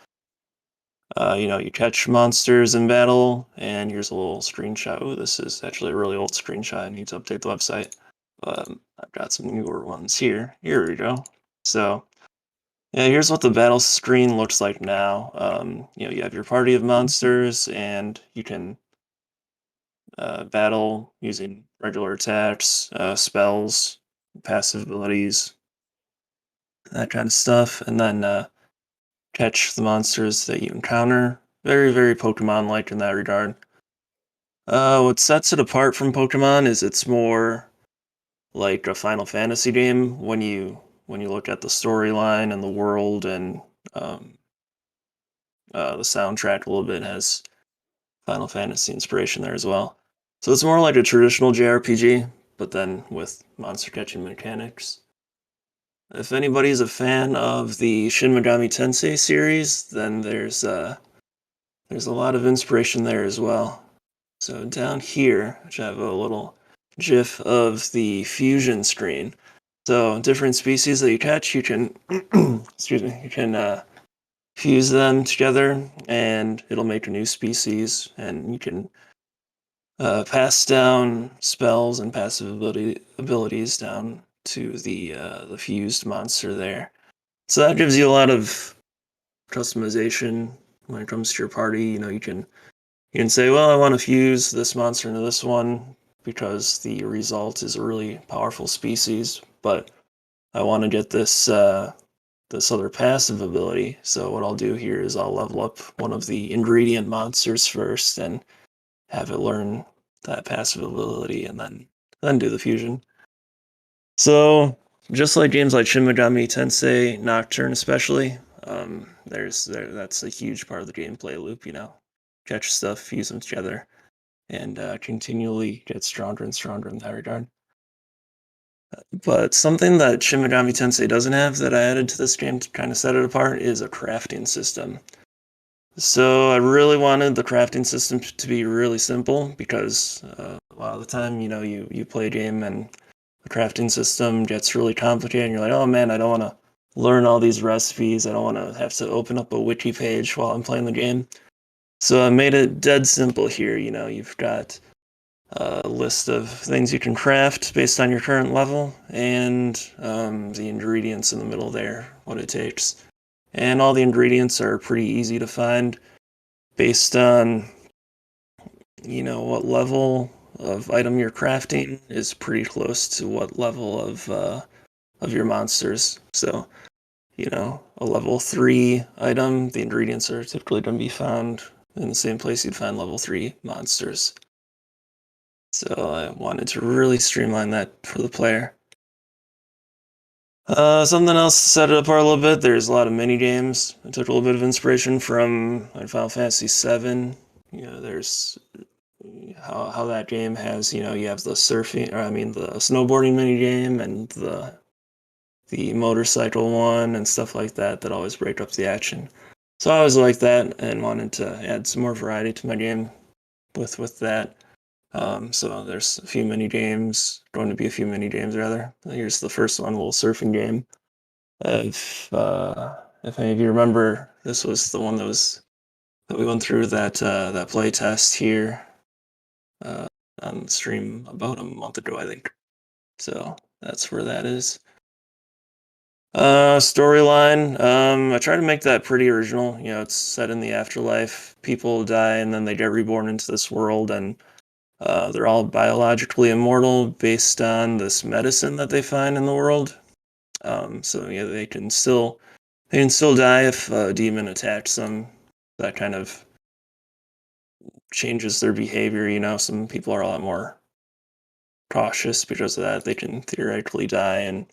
You catch monsters in battle, and here's a little screenshot. Oh, this is actually a really old screenshot. I need to update the website. I've got some newer ones here. Here we go. So, yeah, here's what the battle screen looks like now. You have your party of monsters, and you can battle using regular attacks, spells, passive abilities, that kind of stuff, and then catch the monsters that you encounter. Very, very Pokemon-like in that regard. What sets it apart from Pokemon is it's more like a Final Fantasy game when you look at the storyline and the world, and the soundtrack a little bit has Final Fantasy inspiration there as well. So it's more like a traditional JRPG, but then with monster catching mechanics. If anybody's a fan of the Shin Megami Tensei series, then there's a lot of inspiration there as well. So down here, which I have a little GIF of the fusion screen. So different species that you catch, you can excuse me, you can fuse them together, and it'll make a new species, and you can pass down spells and passive abilities down to the fused monster there. So that gives you a lot of customization when it comes to your party. You can say, well, I want to fuse this monster into this one because the result is a really powerful species, but I want to get this this other passive ability. So what I'll do here is I'll level up one of the ingredient monsters first and have it learn that passive ability, and then do the fusion. So just like games like Shin Megami Tensei Nocturne, especially, that's a huge part of the gameplay loop. Catch stuff, fuse them together, and continually get stronger and stronger in that regard. But something that Shin Megami Tensei doesn't have that I added to this game to kind of set it apart is a crafting system. So I really wanted the crafting system to be really simple because a lot of the time, you play a game and the crafting system gets really complicated and you're like, oh man, I don't want to learn all these recipes. I don't want to have to open up a wiki page while I'm playing the game. So I made it dead simple here. You've got a list of things you can craft based on your current level, and the ingredients in the middle there, what it takes. And all the ingredients are pretty easy to find based on, what level of item you're crafting is pretty close to what level of your monsters. So, a level 3 item, the ingredients are typically going to be found in the same place you'd find level 3 monsters. So I wanted to really streamline that for the player. Something else to set it apart a little bit, there's a lot of mini games. I took a little bit of inspiration from Final Fantasy VII. There's how that game has, you have the the snowboarding mini game and the motorcycle one and stuff like that always break up the action. So I always liked that and wanted to add some more variety to my game with that. So there's going to be a few mini games rather. Here's the first one, a little surfing game. If any of you remember, this was the one that we went through that play test here on the stream about a month ago, I think. So that's where that is. Storyline. I try to make that pretty original. It's set in the afterlife. People die and then they get reborn into this world, and they're all biologically immortal based on this medicine that they find in the world. So they can still die if a demon attacks them. That kind of changes their behavior. Some people are a lot more cautious because of that. They can theoretically die, and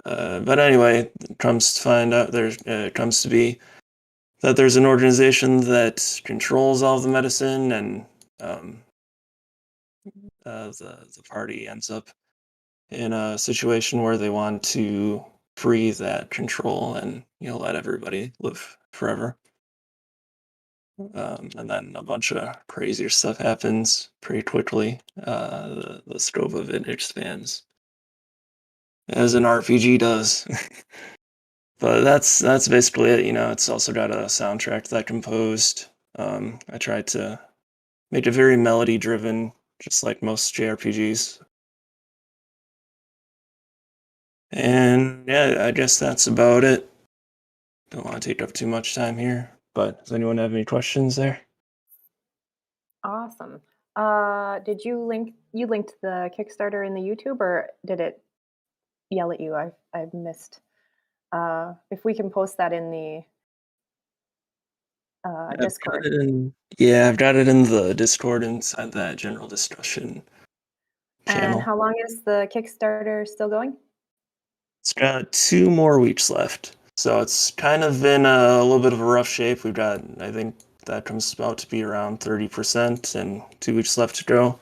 but anyway, it comes to be that there's an organization that controls all the medicine, and the party ends up in a situation where they want to free that control and let everybody live forever. And then a bunch of crazier stuff happens pretty quickly. The scope of it expands, as an RPG does. But that's basically it. It's also got a soundtrack that I composed. I tried to make it very melody driven, just like most JRPGs. And yeah, I guess that's about it. Don't want to take up too much time here, but does anyone have any questions there? Awesome. Did you linked the Kickstarter in the YouTube, or did it yell at you? I've missed. If we can post that in the Discord. I've got it in the Discord inside that general discussion And channel. how long is the Kickstarter still going? It's got 2 more weeks left. So it's kind of in a little bit of a rough shape. We've got, I think that comes about to be around 30% and 2 weeks left to go.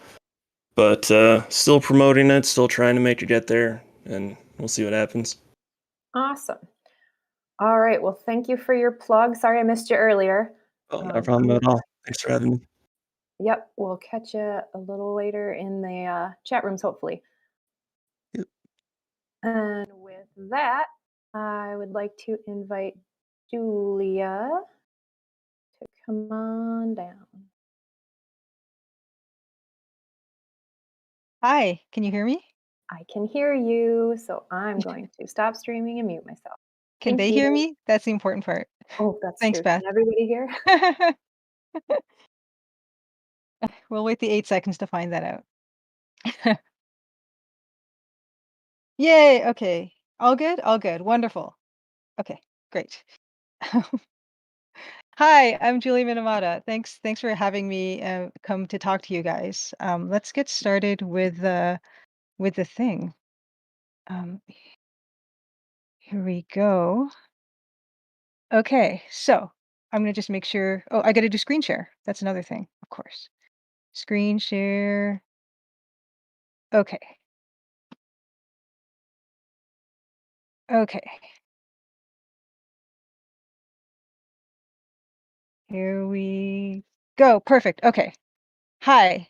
But still promoting it, still trying to make it get there, and we'll see what happens. Awesome. All right. Well, thank you for your plug. Sorry I missed you earlier. Oh, no problem at all. Thanks for having me. Yep. We'll catch you a little later in the chat rooms, hopefully. Yep. And with that, I would like to invite Julia to come on down. Hi, can you hear me? I can hear you, so I'm going to stop streaming and mute myself. Can Thank they hear you. me? That's the important part. Oh, that's Thanks, true. Beth. Can everybody hear? We'll wait the 8 seconds to find that out. Yay, okay. All good? All good. Wonderful. Okay, great. Hi, I'm Julie Minamata. Thanks for having me come to talk to you guys. Let's get started with the thing. Here we go. Okay, so I'm gonna just make sure. Oh, I gotta do screen share. That's another thing, of course. Screen share. Okay. Okay. Here we go. Perfect. Okay. Hi.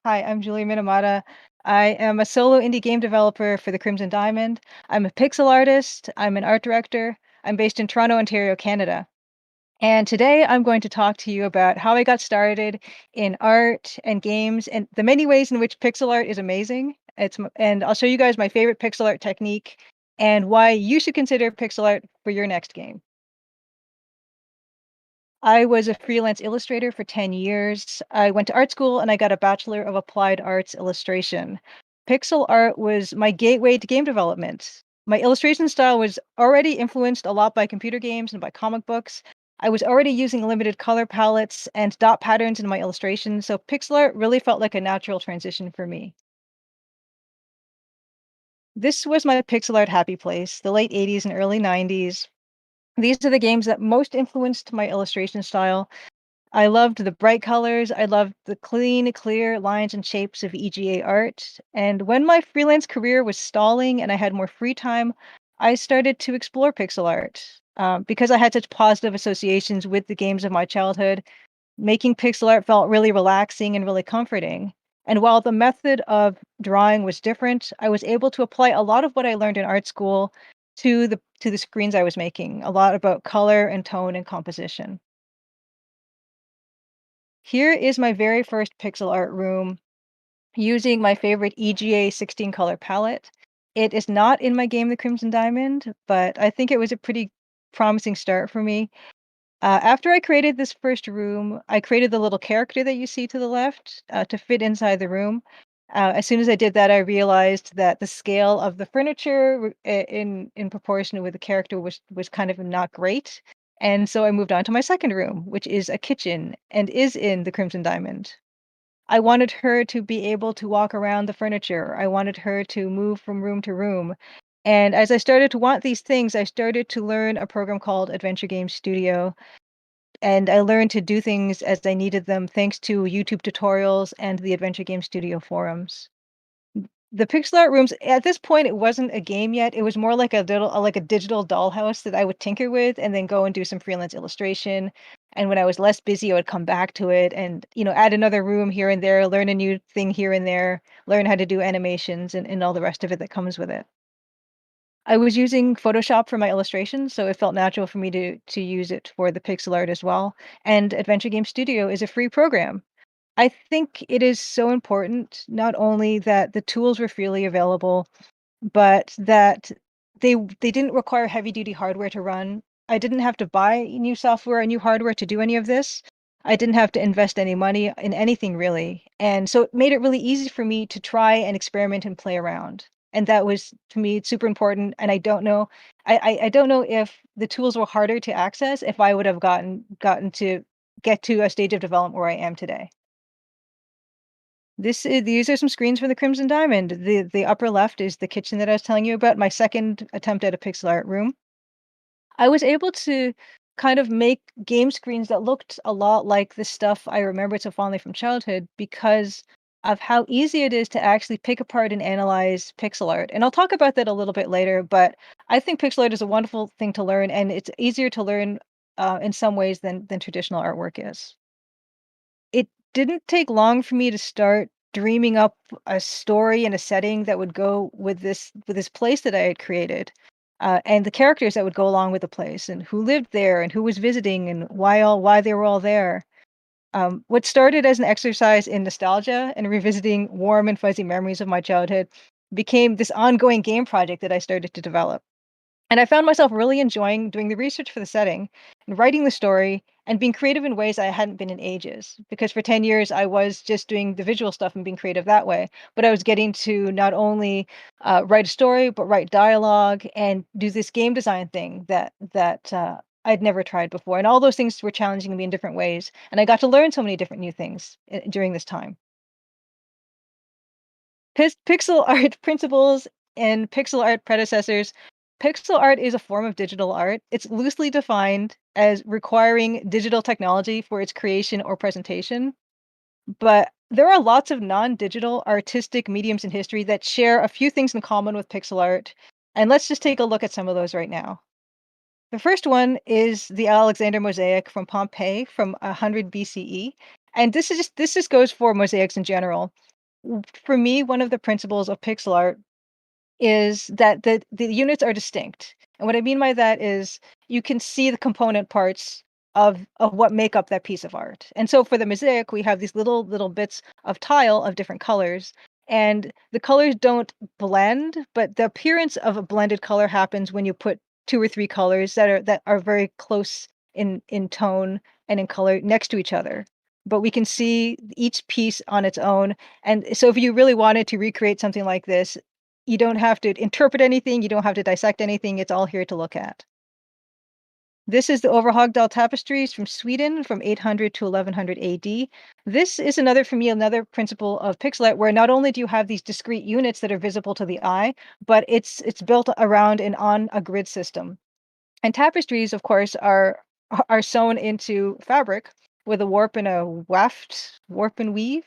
Hi, I'm Julie Minamata. I am a solo indie game developer for the Crimson Diamond. I'm a pixel artist. I'm an art director. I'm based in Toronto, Ontario, Canada. And today I'm going to talk to you about how I got started in art and games and the many ways in which pixel art is amazing. And I'll show you guys my favorite pixel art technique and why you should consider pixel art for your next game. I was a freelance illustrator for 10 years. I went to art school and I got a Bachelor of Applied Arts illustration. Pixel art was my gateway to game development. My illustration style was already influenced a lot by computer games and by comic books. I was already using limited color palettes and dot patterns in my illustrations, so pixel art really felt like a natural transition for me. This was my pixel art happy place, the late 80s and early 90s. These are the games that most influenced my illustration style. I loved the bright colors. I loved the clean, clear lines and shapes of EGA art. And when my freelance career was stalling and I had more free time, I started to explore pixel art. Because I had such positive associations with the games of my childhood, making pixel art felt really relaxing and really comforting. And while the method of drawing was different, I was able to apply a lot of what I learned in art school to the screens I was making, a lot about color and tone and composition. Here is my very first pixel art room using my favorite EGA 16 color palette. It is not in my game, The Crimson Diamond, but I think it was a pretty promising start for me. After I created this first room, I created the little character that you see to the left to fit inside the room. As soon as I did that, I realized that the scale of the furniture in proportion with the character was kind of not great. And so I moved on to my second room, which is a kitchen and is in the Crimson Diamond. I wanted her to be able to walk around the furniture. I wanted her to move from room to room. And as I started to want these things, I started to learn a program called Adventure Game Studio. And I learned to do things as I needed them thanks to YouTube tutorials and the Adventure Game Studio forums. The pixel art rooms, at this point, it wasn't a game yet. It was more like a digital dollhouse that I would tinker with and then go and do some freelance illustration. And when I was less busy, I would come back to it and, add another room here and there, learn a new thing here and there, learn how to do animations and all the rest of it that comes with it. I was using Photoshop for my illustrations, so it felt natural for me to use it for the pixel art as well. And Adventure Game Studio is a free program. I think it is so important not only that the tools were freely available, but that they didn't require heavy duty hardware to run. I didn't have to buy new software or new hardware to do any of this. I didn't have to invest any money in anything really. And so it made it really easy for me to try and experiment and play around. And that was, to me, super important. And I don't know, I don't know if the tools were harder to access if I would have gotten to get to a stage of development where I am today. These are some screens from the Crimson Diamond. The upper left is the kitchen that I was telling you about, my second attempt at a pixel art room. I was able to kind of make game screens that looked a lot like the stuff I remembered so fondly from childhood because of how easy it is to actually pick apart and analyze pixel art. And I'll talk about that a little bit later, but I think pixel art is a wonderful thing to learn, and it's easier to learn in some ways than traditional artwork is. It didn't take long for me to start dreaming up a story and a setting that would go with this place that I had created, and the characters that would go along with the place, and who lived there, and who was visiting, and why they were all there. What started as an exercise in nostalgia and revisiting warm and fuzzy memories of my childhood became this ongoing game project that I started to develop. And I found myself really enjoying doing the research for the setting and writing the story and being creative in ways I hadn't been in ages. Because for 10 years, I was just doing the visual stuff and being creative that way. But I was getting to not only write a story, but write dialogue and do this game design thing that I'd never tried before. And all those things were challenging me in different ways. And I got to learn so many different new things during this time. Pixel art principles and pixel art predecessors. Pixel art is a form of digital art. It's loosely defined as requiring digital technology for its creation or presentation. But there are lots of non-digital artistic mediums in history that share a few things in common with pixel art. And let's just take a look at some of those right now. The first one is the Alexander mosaic from Pompeii from 100 BCE. And this just goes for mosaics in general. For me, one of the principles of pixel art is that the units are distinct. And what I mean by that is you can see the component parts of what make up that piece of art. And so for the mosaic, we have these little bits of tile of different colors. And the colors don't blend, but the appearance of a blended color happens when you put two or three colors that are very close in tone and in color next to each other. But we can see each piece on its own. And so if you really wanted to recreate something like this, you don't have to interpret anything, you don't have to dissect anything, it's all here to look at. This is the Overhogdal tapestries from Sweden from 800 to 1100 AD. This is for me, another principle of pixel art where not only do you have these discrete units that are visible to the eye, but it's built around and on a grid system. And tapestries, of course, are sewn into fabric with a warp and a waft, warp and weave.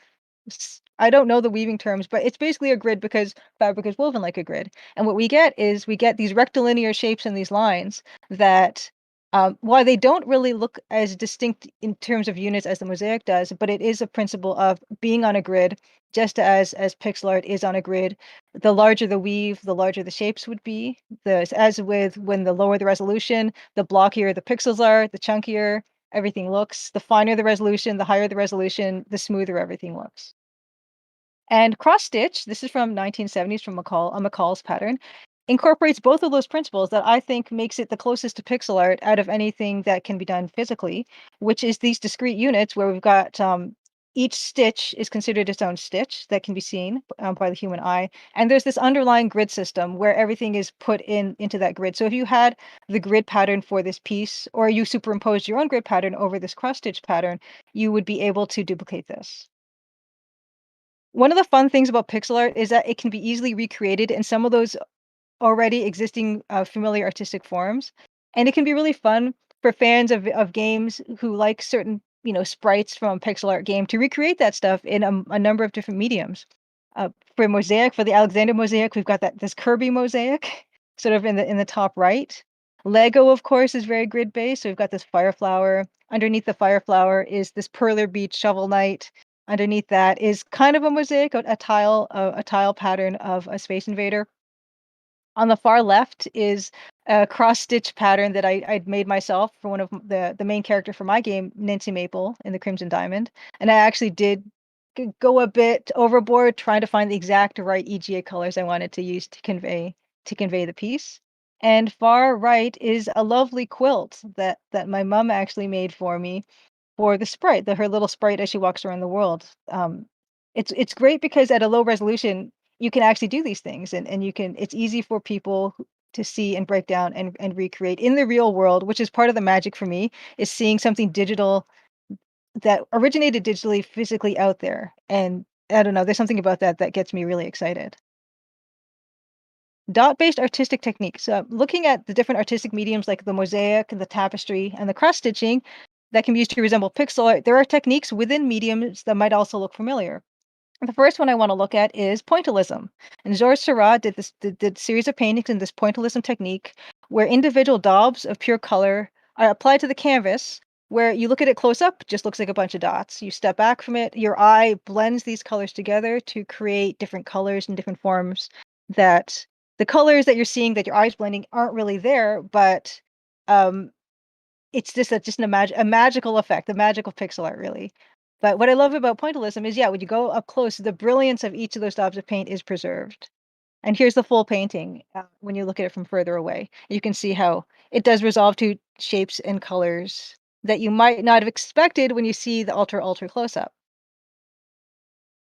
I don't know the weaving terms, but it's basically a grid because fabric is woven like a grid. And what we get these rectilinear shapes and these lines that, while they don't really look as distinct in terms of units as the mosaic does, but it is a principle of being on a grid, just as pixel art is on a grid. The larger the weave, the larger the shapes would be. As with when the lower the resolution, the blockier the pixels are, the chunkier everything looks. The finer the resolution, the higher the resolution, the smoother everything looks. And cross stitch, this is from 1970s from McCall's pattern, incorporates both of those principles that I think makes it the closest to pixel art out of anything that can be done physically, which is these discrete units where we've got each stitch is considered its own stitch that can be seen by the human eye. And there's this underlying grid system where everything is put into that grid. So if you had the grid pattern for this piece, or you superimposed your own grid pattern over this cross stitch pattern, you would be able to duplicate this. One of the fun things about pixel art is that it can be easily recreated in some of those already existing familiar artistic forms. And it can be really fun for fans of games who like certain sprites from a pixel art game to recreate that stuff in a number of different mediums. For the Alexander mosaic, we've got this Kirby mosaic sort of in the top right. Lego, of course, is very grid based. So we've got this fire flower. Underneath the fire flower is this Perler Beach Shovel Knight. Underneath that is kind of a mosaic, a tile pattern of a Space Invader. On the far left is a cross-stitch pattern that I'd made myself for one of the main character for my game, Nancy Maple, in the Crimson Diamond. And I actually did go a bit overboard trying to find the exact right EGA colors I wanted to use to convey the piece. And far right is a lovely quilt that my mom actually made for me for the sprite, her little sprite as she walks around the world. It's great because at a low resolution, you can actually do these things, and it's easy for people to see and break down and recreate in the real world, which is part of the magic for me, is seeing something digital that originated digitally physically out there. And I don't know, there's something about that gets me really excited. Dot-based artistic techniques. Looking at the different artistic mediums like the mosaic and the tapestry and the cross-stitching that can be used to resemble pixel art, there are techniques within mediums that might also look familiar. The first one I want to look at is pointillism. And Georges Seurat did a series of paintings in this pointillism technique where individual daubs of pure color are applied to the canvas, where you look at it close up, just looks like a bunch of dots. You step back from it, your eye blends these colors together to create different colors and different forms that the colors that you're seeing that your eye's blending aren't really there, but it's just a magical effect, a magical pixel art, really. But what I love about pointillism is, when you go up close, the brilliance of each of those daubs of paint is preserved. And here's the full painting when you look at it from further away. You can see how it does resolve to shapes and colors that you might not have expected when you see the ultra close-up.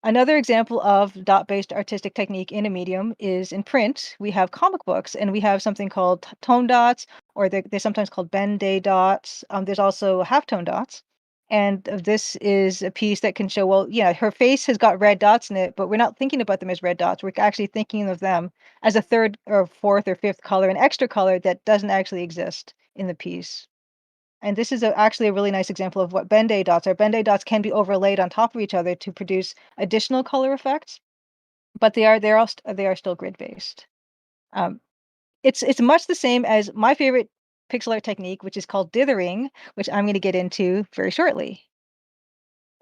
Another example of dot-based artistic technique in a medium is in print. We have comic books, and we have something called tone dots, or they're sometimes called Ben-Day dots. There's also halftone dots. And this is a piece that can show, her face has got red dots in it, but we're not thinking about them as red dots. We're actually thinking of them as a third or fourth or fifth color, an extra color that doesn't actually exist in the piece. And this is actually a really nice example of what Ben-Day dots are. Ben-Day dots can be overlaid on top of each other to produce additional color effects, but they are still grid-based. It's much the same as my favorite pixel art technique, which is called dithering, which I'm going to get into very shortly.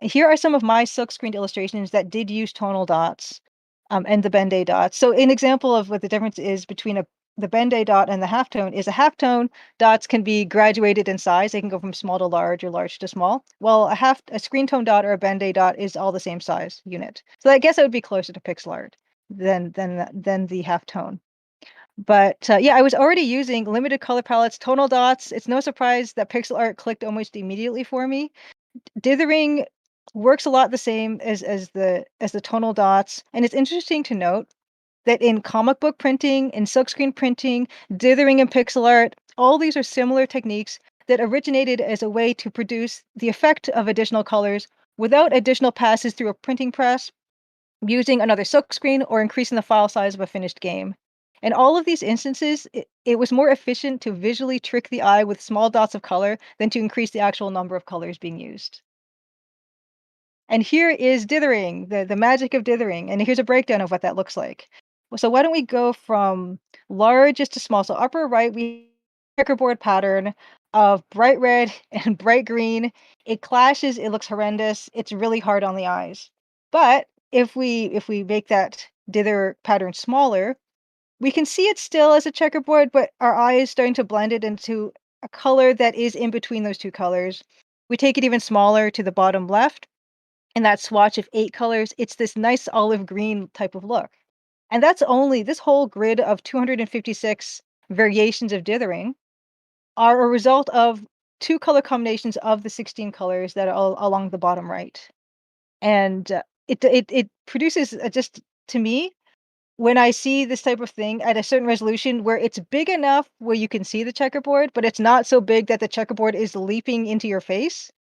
Here are some of my silkscreened illustrations that did use tonal dots and the Ben-Day dots. So an example of what the difference is between the Ben-Day dot and the halftone is a halftone dots can be graduated in size. They can go from small to large or large to small. Well, a screen tone dot or a Ben-Day dot is all the same size unit. So I guess it would be closer to pixel art than the halftone. But I was already using limited color palettes, tonal dots. It's no surprise that pixel art clicked almost immediately for me. Dithering works a lot the same as the tonal dots, and it's interesting to note that in comic book printing, in silkscreen printing, dithering and pixel art, all these are similar techniques that originated as a way to produce the effect of additional colors without additional passes through a printing press, using another silkscreen, or increasing the file size of a finished game. In all of these instances, it was more efficient to visually trick the eye with small dots of color than to increase the actual number of colors being used. And here is dithering, the magic of dithering. And here's a breakdown of what that looks like. So why don't we go from largest to small? So upper right, we have a checkerboard pattern of bright red and bright green. It clashes, it looks horrendous. It's really hard on the eyes. But if we make that dither pattern smaller, we can see it still as a checkerboard, but our eye is starting to blend it into a color that is in between those two colors. We take it even smaller to the bottom left, and that swatch of 8 colors, it's this nice olive green type of look. And that's only this whole grid of 256 variations of dithering are a result of 2 color combinations of the 16 colors that are along the bottom right. And it produces just, to me, when I see this type of thing at a certain resolution where it's big enough where you can see the checkerboard, but it's not so big that the checkerboard is leaping into your face,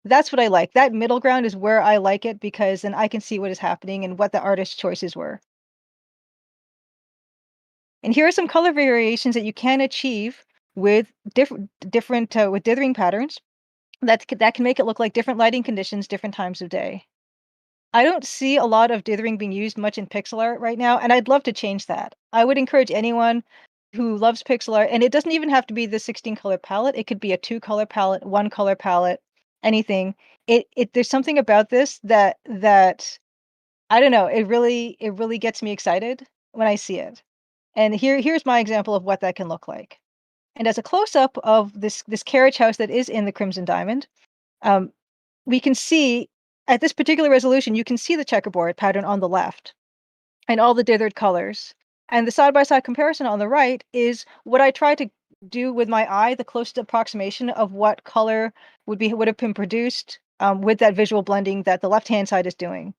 that's what I like. That middle ground is where I like it, because then I can see what is happening and what the artist's choices were. And here are some color variations that you can achieve with different with dithering patterns that can make it look like different lighting conditions, different times of day. I don't see a lot of dithering being used much in pixel art right now, and I'd love to change that. I would encourage anyone who loves pixel art, and it doesn't even have to be the 16 color palette. It could be a 2 color palette, 1 color palette, anything. There's something about this that I don't know. It really gets me excited when I see it. And here's my example of what that can look like. And as a close up of this carriage house that is in the Crimson Diamond, we can see at this particular resolution, you can see the checkerboard pattern on the left and all the dithered colors. And the side by side comparison on the right is what I tried to do with my eye, the closest approximation of what color would have been produced with that visual blending that the left hand side is doing.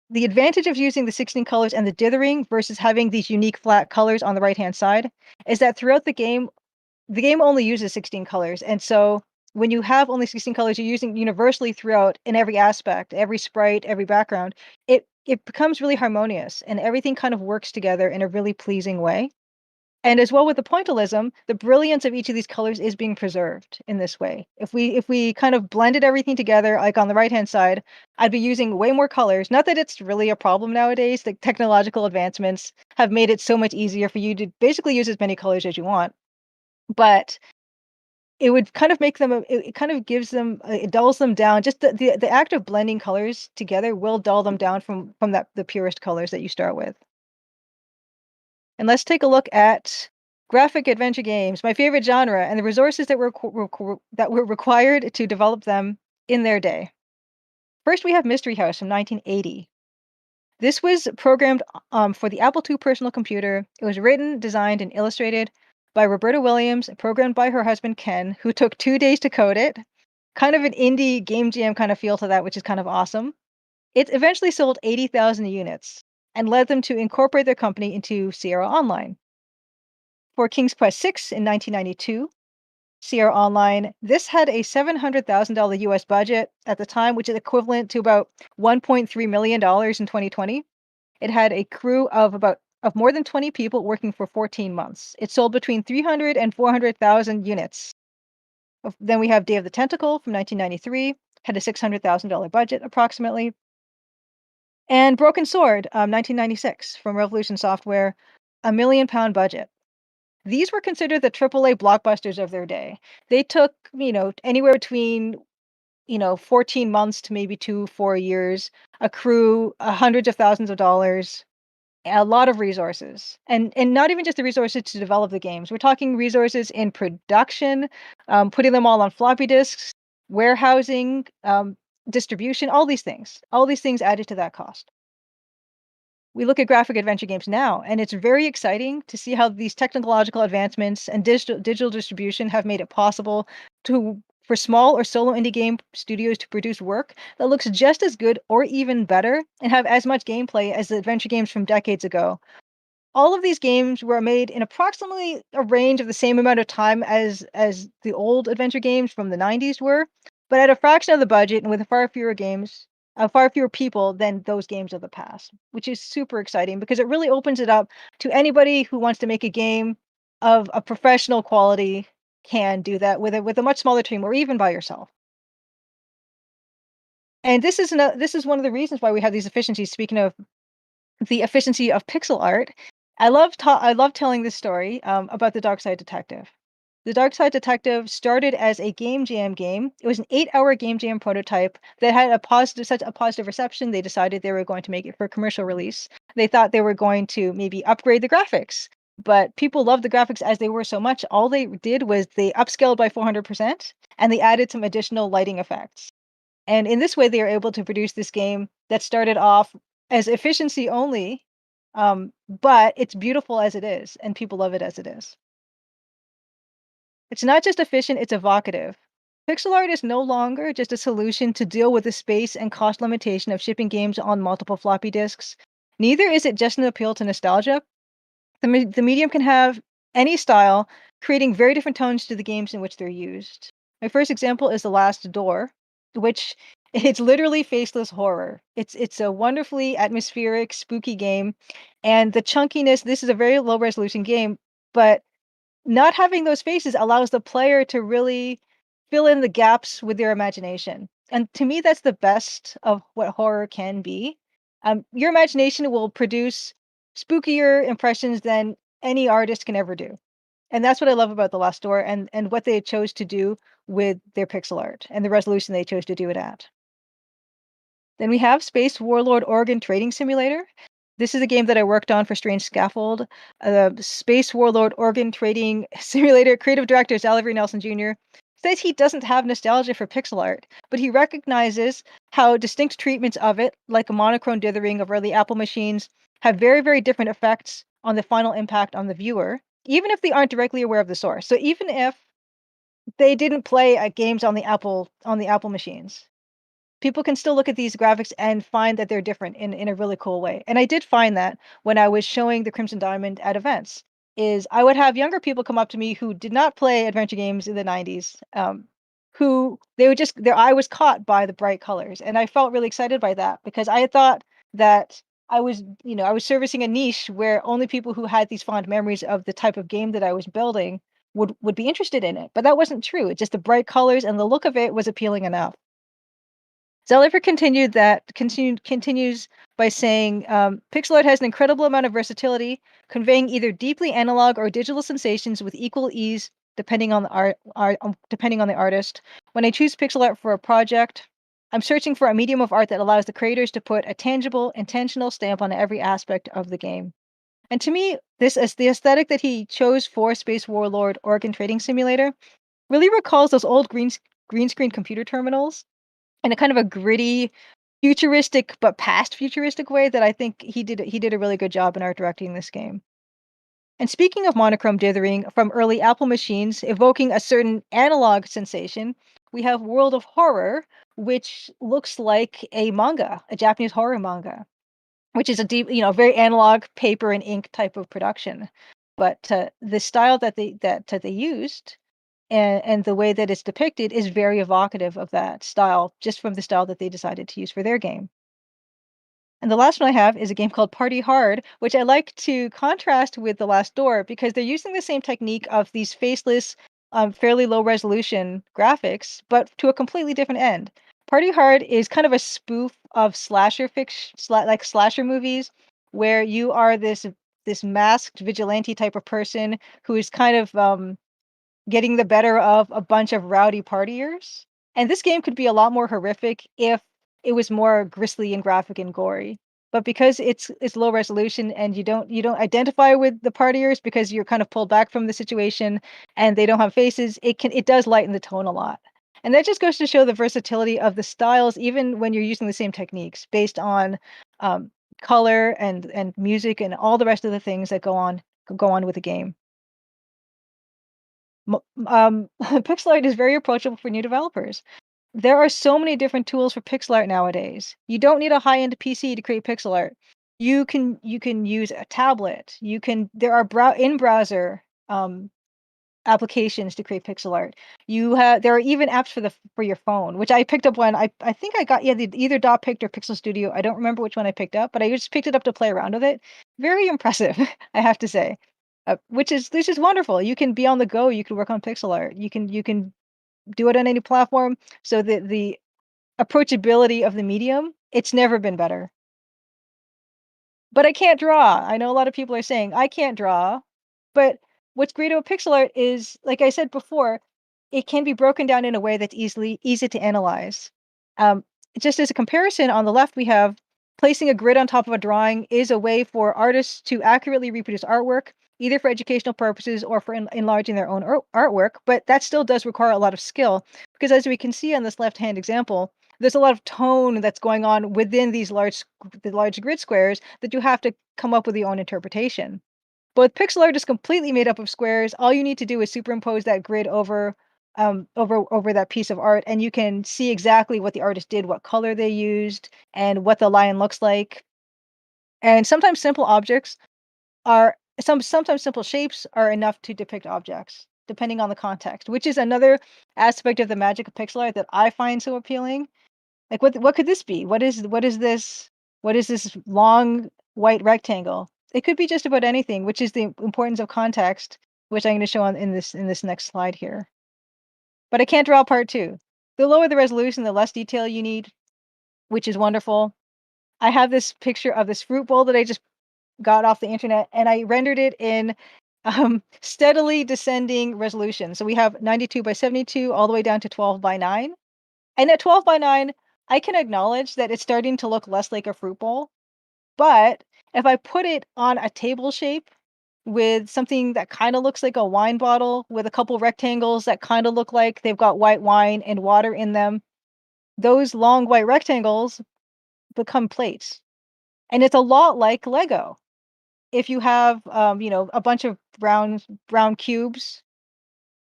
The advantage of using the 16 colors and the dithering versus having these unique flat colors on the right hand side is that throughout the game only uses 16 colors. And so when you have only 16 colors, you're using universally throughout in every aspect, every sprite, every background. It becomes really harmonious and everything kind of works together in a really pleasing way. And as well with the pointillism, the brilliance of each of these colors is being preserved in this way. If we kind of blended everything together, like on the right-hand side, I'd be using way more colors. Not that it's really a problem nowadays. The technological advancements have made it so much easier for you to basically use as many colors as you want. But it would kind of make them, it kind of gives them, it dulls them down. Just the act of blending colors together will dull them down from the purest colors that you start with. And let's take a look at graphic adventure games, my favorite genre, and the resources that were required to develop them in their day. First, we have Mystery House from 1980. This was programmed for the Apple II personal computer. It was written, designed, and illustrated by Roberta Williams, programmed by her husband Ken, who took 2 days to code it. Kind of an indie game jam kind of feel to that, which is kind of awesome. It eventually sold 80,000 units and led them to incorporate their company into Sierra Online. For King's Quest VI in 1992, Sierra Online, this had a $700,000 US budget at the time, which is equivalent to about $1.3 million in 2020. It had a crew of more than 20 people working for 14 months. It sold between 300 and 400,000 units. Then we have Day of the Tentacle from 1993, had a $600,000 budget approximately. And Broken Sword, 1996, from Revolution Software, £1 million budget. These were considered the AAA blockbusters of their day. They took, anywhere between, 14 months to maybe 2-4 years, a crew, hundreds of thousands of dollars, a lot of resources, and not even just the resources to develop the games. We're talking resources in production, putting them all on floppy disks, warehousing, distribution, all these things added to that cost. We look at graphic adventure games now, and it's very exciting to see how these technological advancements and digital distribution have made it possible for small or solo indie game studios to produce work that looks just as good or even better and have as much gameplay as the adventure games from decades ago. All of these games were made in approximately a range of the same amount of time as the old adventure games from the 90s were, but at a fraction of the budget and with far fewer people than those games of the past, which is super exciting because it really opens it up to anybody who wants to make a game of a professional quality can do that with a much smaller team or even by yourself. And this is one of the reasons why we have these efficiencies. Speaking of the efficiency of pixel art, I love telling this story about the Dark Side Detective. The Dark Side Detective started as a game jam game. It was an 8-hour game jam prototype that had such a positive reception. They decided they were going to make it for commercial release. They thought they were going to maybe upgrade the graphics, but people loved the graphics as they were so much. All they did was they upscaled by 400% and they added some additional lighting effects. And in this way, they are able to produce this game that started off as efficiency only, but it's beautiful as it is, and people love it as it is. It's not just efficient, it's evocative. Pixel art is no longer just a solution to deal with the space and cost limitation of shipping games on multiple floppy disks. Neither is it just an appeal to nostalgia. The medium can have any style, creating very different tones to the games in which they're used. My first example is The Last Door, which it's literally faceless horror. It's a wonderfully atmospheric, spooky game, and the chunkiness. This is a very low resolution game, but not having those faces allows the player to really fill in the gaps with their imagination. And to me, that's the best of what horror can be. Your imagination will produce spookier impressions than any artist can ever do. And that's what I love about The Last Door and what they chose to do with their pixel art and the resolution they chose to do it at. Then we have Space Warlord Organ Trading Simulator. This is a game that I worked on for Strange Scaffold. Space Warlord Organ Trading Simulator creative director Oliver Nelson Jr. says he doesn't have nostalgia for pixel art, but he recognizes how distinct treatments of it, like a monochrome dithering of early Apple machines, have very, very different effects on the final impact on the viewer, even if they aren't directly aware of the source. So even if they didn't play at games on the Apple machines, people can still look at these graphics and find that they're different in a really cool way. And I did find that when I was showing the Crimson Diamond at events, is I would have younger people come up to me who did not play adventure games in the 90s, who they would just their eye was caught by the bright colors. And I felt really excited by that because I had thought that I was servicing a niche where only people who had these fond memories of the type of game that I was building would be interested in it. But that wasn't true. It's just the bright colors and the look of it was appealing enough. Zellifer continues by saying, pixel art has an incredible amount of versatility, conveying either deeply analog or digital sensations with equal ease, depending on the artist. When I choose pixel art for a project, I'm searching for a medium of art that allows the creators to put a tangible, intentional stamp on every aspect of the game. And to me, this is the aesthetic that he chose for Space Warlord Organ Trading Simulator really recalls those old green screen computer terminals in a kind of a gritty, futuristic but past futuristic way that I think he did a really good job in art directing this game. And speaking of monochrome dithering from early Apple machines evoking a certain analog sensation, we have World of Horror, which looks like a manga, a Japanese horror manga, which is a deep, very analog paper and ink type of production. But the style that they used and the way that it's depicted is very evocative of that style, just from the style that they decided to use for their game. And the last one I have is a game called Party Hard, which I like to contrast with The Last Door because they're using the same technique of these faceless, fairly low resolution graphics, but to a completely different end. Party Hard is kind of a spoof of slasher movies, where you are this masked vigilante type of person who is kind of getting the better of a bunch of rowdy partiers. And this game could be a lot more horrific if it was more grisly and graphic and gory. But because it's low resolution and you don't identify with the partiers because you're kind of pulled back from the situation and they don't have faces, it does lighten the tone a lot. And that just goes to show the versatility of the styles, even when you're using the same techniques based on color and music and all the rest of the things that go on with the game. Pixel art is very approachable for new developers. There are so many different tools for pixel art nowadays. You don't need a high-end PC to create pixel art. You can use a tablet. There are in-browser applications to create pixel art. There are even apps for your phone, which I picked up one. I think I got either Dot Picked or Pixel Studio. I don't remember which one I picked up, but I just picked it up to play around with it. Very impressive, I have to say. Which is wonderful. You can be on the go. You can work on pixel art. You can do it on any platform. So the approachability of the medium, it's never been better. But I can't draw. I know a lot of people are saying I can't draw, but what's great about pixel art is, like I said before, it can be broken down in a way that's easy to analyze. Just as a comparison, on the left we have placing a grid on top of a drawing is a way for artists to accurately reproduce artwork, either for educational purposes or for enlarging their own artwork, but that still does require a lot of skill because, as we can see on this left-hand example, there's a lot of tone that's going on within these large grid squares that you have to come up with your own interpretation. But with pixel art is completely made up of squares. All you need to do is superimpose that grid over that piece of art, and you can see exactly what the artist did, what color they used, and what the line looks like. And sometimes simple shapes are enough to depict objects, depending on the context, which is another aspect of the magic of pixel art that I find so appealing. Like, what could this be? What is this long white rectangle? It could be just about anything, which is the importance of context, which I'm going to show in this next slide here. But I can't draw part 2. The lower the resolution, the less detail you need, which is wonderful. I have this picture of this fruit bowl that I just got off the internet, and I rendered it in steadily descending resolution. So we have 92 by 72 all the way down to 12 by 9. And at 12 by 9, I can acknowledge that it's starting to look less like a fruit bowl. But if I put it on a table shape with something that kind of looks like a wine bottle with a couple rectangles that kind of look like they've got white wine and water in them, those long white rectangles become plates. And it's a lot like Lego. If you have, a bunch of brown cubes,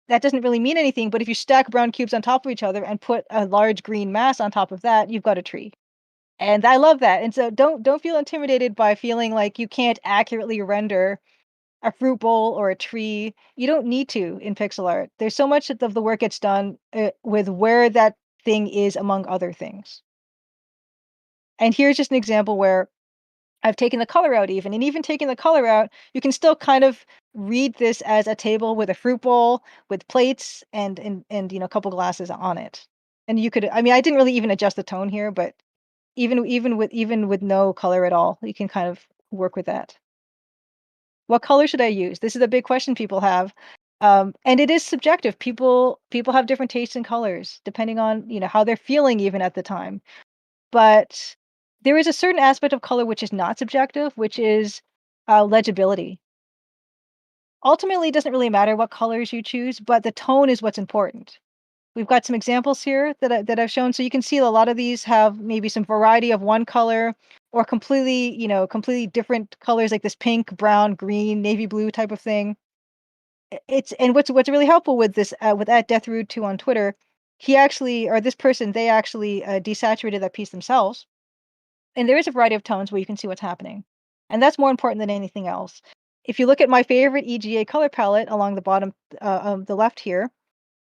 that doesn't really mean anything. But if you stack brown cubes on top of each other and put a large green mass on top of that, you've got a tree. And I love that. And so don't feel intimidated by feeling like you can't accurately render a fruit bowl or a tree. You don't need to in pixel art. There's so much of the work gets done with where that thing is among other things. And here's just an example where I've taken the color out even, and even taking the color out, you can still kind of read this as a table with a fruit bowl, with plates and a couple glasses on it. And you could, I mean, I didn't really even adjust the tone here, but even with no color at all, you can kind of work with that. What color should I use? This is a big question people have. And it is subjective. People have different tastes in colors depending on, how they're feeling even at the time. But there is a certain aspect of color which is not subjective, which is legibility. Ultimately, it doesn't really matter what colors you choose, but the tone is what's important. We've got some examples here that I've shown. So you can see a lot of these have maybe some variety of one color or completely different colors like this pink, brown, green, navy blue type of thing. And what's really helpful with this with @deathrude2 on Twitter, they actually desaturated that piece themselves. And there is a variety of tones where you can see what's happening. And that's more important than anything else. If you look at my favorite EGA color palette along the bottom of the left here,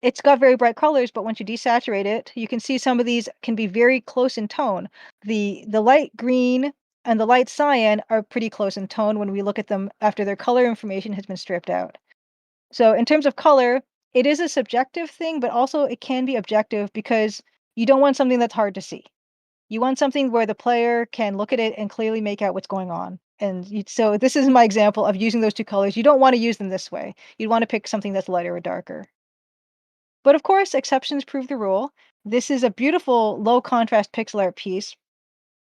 it's got very bright colors, but once you desaturate it, you can see some of these can be very close in tone. The light green and the light cyan are pretty close in tone when we look at them after their color information has been stripped out. So in terms of color, it is a subjective thing, but also it can be objective because you don't want something that's hard to see. You want something where the player can look at it and clearly make out what's going on. And so this is my example of using those two colors. You don't want to use them this way. You'd want to pick something that's lighter or darker. But of course, exceptions prove the rule. This is a beautiful low contrast pixel art piece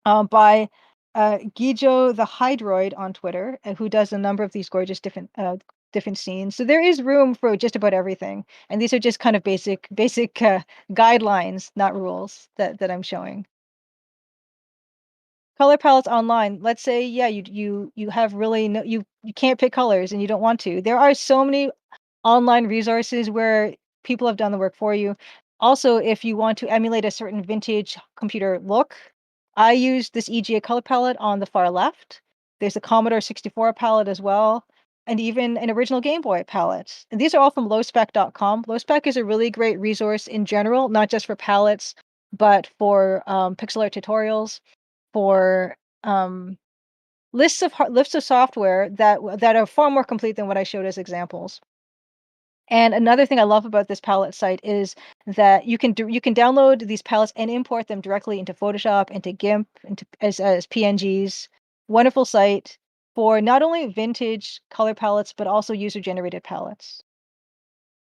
by Gijo the Hydroid on Twitter, who does a number of these gorgeous different scenes. So there is room for just about everything. And these are just kind of basic guidelines, not rules that I'm showing. Color palettes online. Let's say, yeah, you have really no, you can't pick colors and you don't want to. There are so many online resources where people have done the work for you. Also, if you want to emulate a certain vintage computer look, I use this EGA color palette on the far left. There's a Commodore 64 palette as well, and even an original Game Boy palette. And these are all from lowspec.com. Lowspec is a really great resource in general, not just for palettes, but for pixel art tutorials, for lists of software that are far more complete than what I showed as examples. And another thing I love about this palette site is that you can download these palettes and import them directly into Photoshop, into GIMP, as PNGs. Wonderful site for not only vintage color palettes but also user-generated palettes.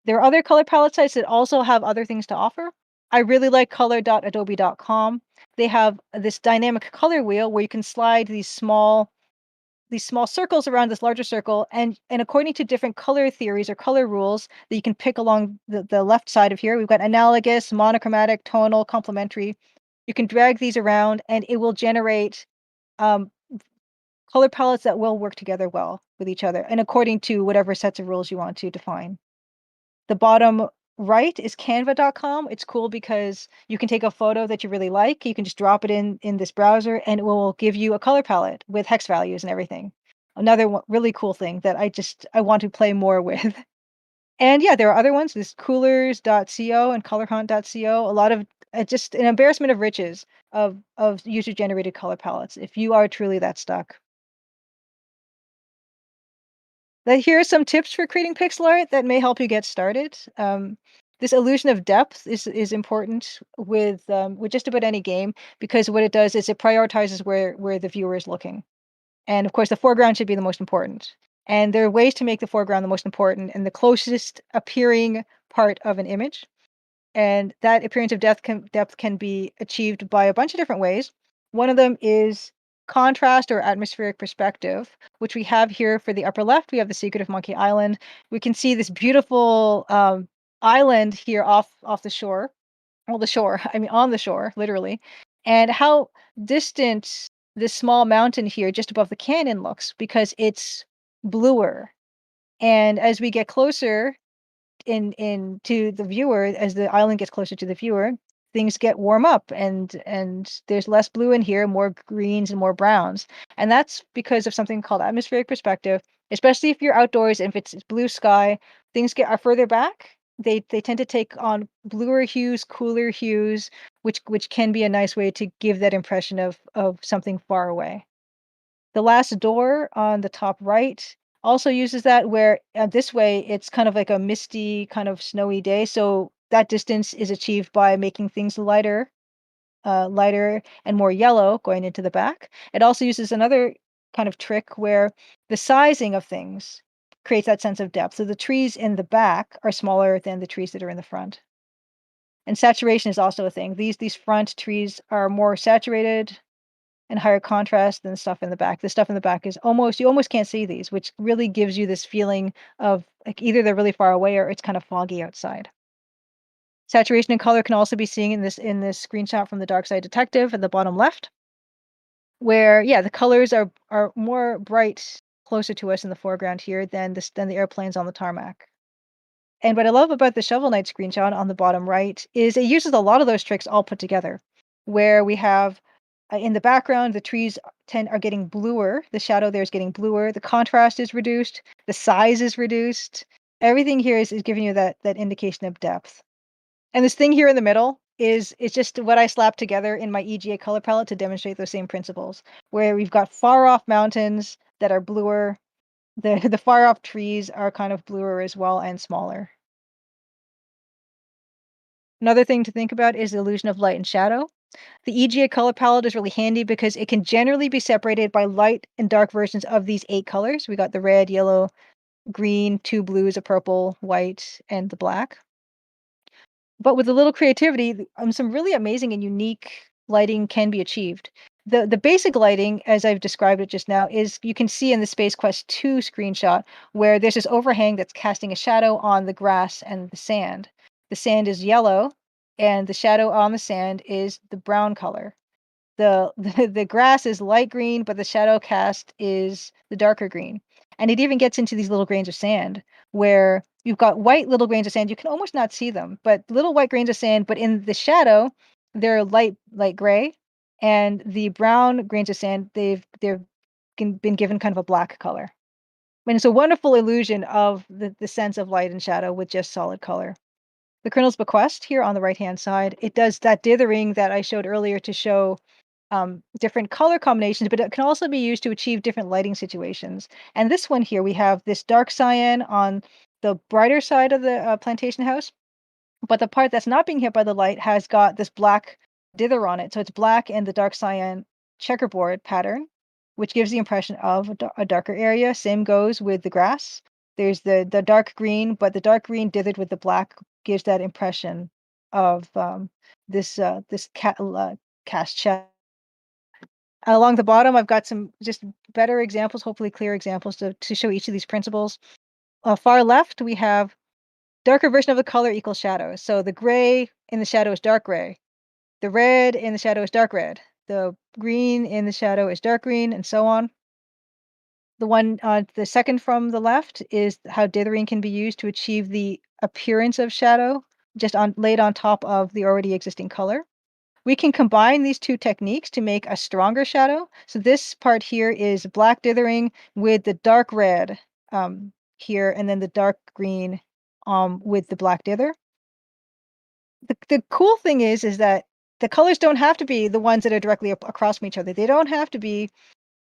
There are other color palette sites that also have other things to offer. I really like color.adobe.com. They have this dynamic color wheel where you can slide these small circles around this larger circle, and according to different color theories or color rules that you can pick along the left side of here, we've got analogous, monochromatic, tonal, complementary. You can drag these around and it will generate color palettes that will work together well with each other and according to whatever sets of rules you want to define. The bottom right is canva.com. It's cool because you can take a photo that you really like. You can just drop it in this browser and it will give you a color palette with hex values and everything. Another really cool thing that I want to play more with. And yeah, there are other ones. There's coolers.co and colorhunt.co. A lot of just an embarrassment of riches of user-generated color palettes if you are truly that stuck. Here are some tips for creating pixel art that may help you get started. This illusion of depth is important with just about any game because what it does is it prioritizes where the viewer is looking. And of course, the foreground should be the most important. And there are ways to make the foreground the most important and the closest appearing part of an image. And that appearance of depth can be achieved by a bunch of different ways. One of them is contrast or atmospheric perspective, which we have here for the upper left. We have the Secret of Monkey Island. We can see this beautiful island here off the shore. Well, the shore, I mean, on the shore, literally. And how distant this small mountain here just above the canyon looks because it's bluer. And as we get closer in to the viewer, as the island gets closer to the viewer, things get warm up and there's less blue in here, more greens and more browns. And that's because of something called atmospheric perspective, especially if you're outdoors and if it's blue sky, things are further back. They tend to take on bluer hues, cooler hues, which can be a nice way to give that impression of something far away. The last door on the top right also uses that, where this way it's kind of like a misty, kind of snowy day. So that distance is achieved by making things lighter and more yellow going into the back. It also uses another kind of trick where the sizing of things creates that sense of depth. So the trees in the back are smaller than the trees that are in the front. And saturation is also a thing. These front trees are more saturated and higher contrast than the stuff in the back. The stuff in the back is you almost can't see these, which really gives you this feeling of like either they're really far away or it's kind of foggy outside. Saturation and color can also be seen in this screenshot from the Dark Side Detective at the bottom left, where the colors are more bright closer to us in the foreground here than the airplanes on the tarmac. And what I love about the Shovel Knight screenshot on the bottom right is it uses a lot of those tricks all put together, where we have in the background, the trees are getting bluer. The shadow there is getting bluer. The contrast is reduced. The size is reduced. Everything here is giving you that indication of depth. And this thing here in the middle is just what I slapped together in my EGA color palette to demonstrate those same principles, where we've got far off mountains that are bluer. The far off trees are kind of bluer as well and smaller. Another thing to think about is the illusion of light and shadow. The EGA color palette is really handy because it can generally be separated by light and dark versions of these 8 colors. We got the red, yellow, green, 2 blues, a purple, white, and the black. But with a little creativity, some really amazing and unique lighting can be achieved. The basic lighting, as I've described it just now, is you can see in the Space Quest 2 screenshot where there's this overhang that's casting a shadow on the grass and the sand. The sand is yellow, and the shadow on the sand is the brown color. The grass is light green, but the shadow cast is the darker green. And it even gets into these little grains of sand where you've got white little grains of sand. You can almost not see them, but little white grains of sand, but in the shadow, they're light gray. And the brown grains of sand, they've been given kind of a black color. I mean, it's a wonderful illusion of the sense of light and shadow with just solid color. The Colonel's Bequest here on the right-hand side, it does that dithering that I showed earlier to show different color combinations, but it can also be used to achieve different lighting situations. And this one here, we have this dark cyan on the brighter side of the plantation house, but the part that's not being hit by the light has got this black dither on it. So it's black and the dark cyan checkerboard pattern, which gives the impression of a darker area. Same goes with the grass. There's the dark green, but the dark green dithered with the black gives that impression of this cast shadow. Along the bottom, I've got some just better examples, hopefully clear examples to show each of these principles. Far left, we have darker version of the color equals shadow. So the gray in the shadow is dark gray. The red in the shadow is dark red. The green in the shadow is dark green, and so on. The second from the left is how dithering can be used to achieve the appearance of shadow, just laid on top of the already existing color. We can combine these 2 techniques to make a stronger shadow. So this part here is black dithering with the dark red here, and then the dark green with the black dither. The cool thing is that the colors don't have to be the ones that are directly across from each other. They don't have to be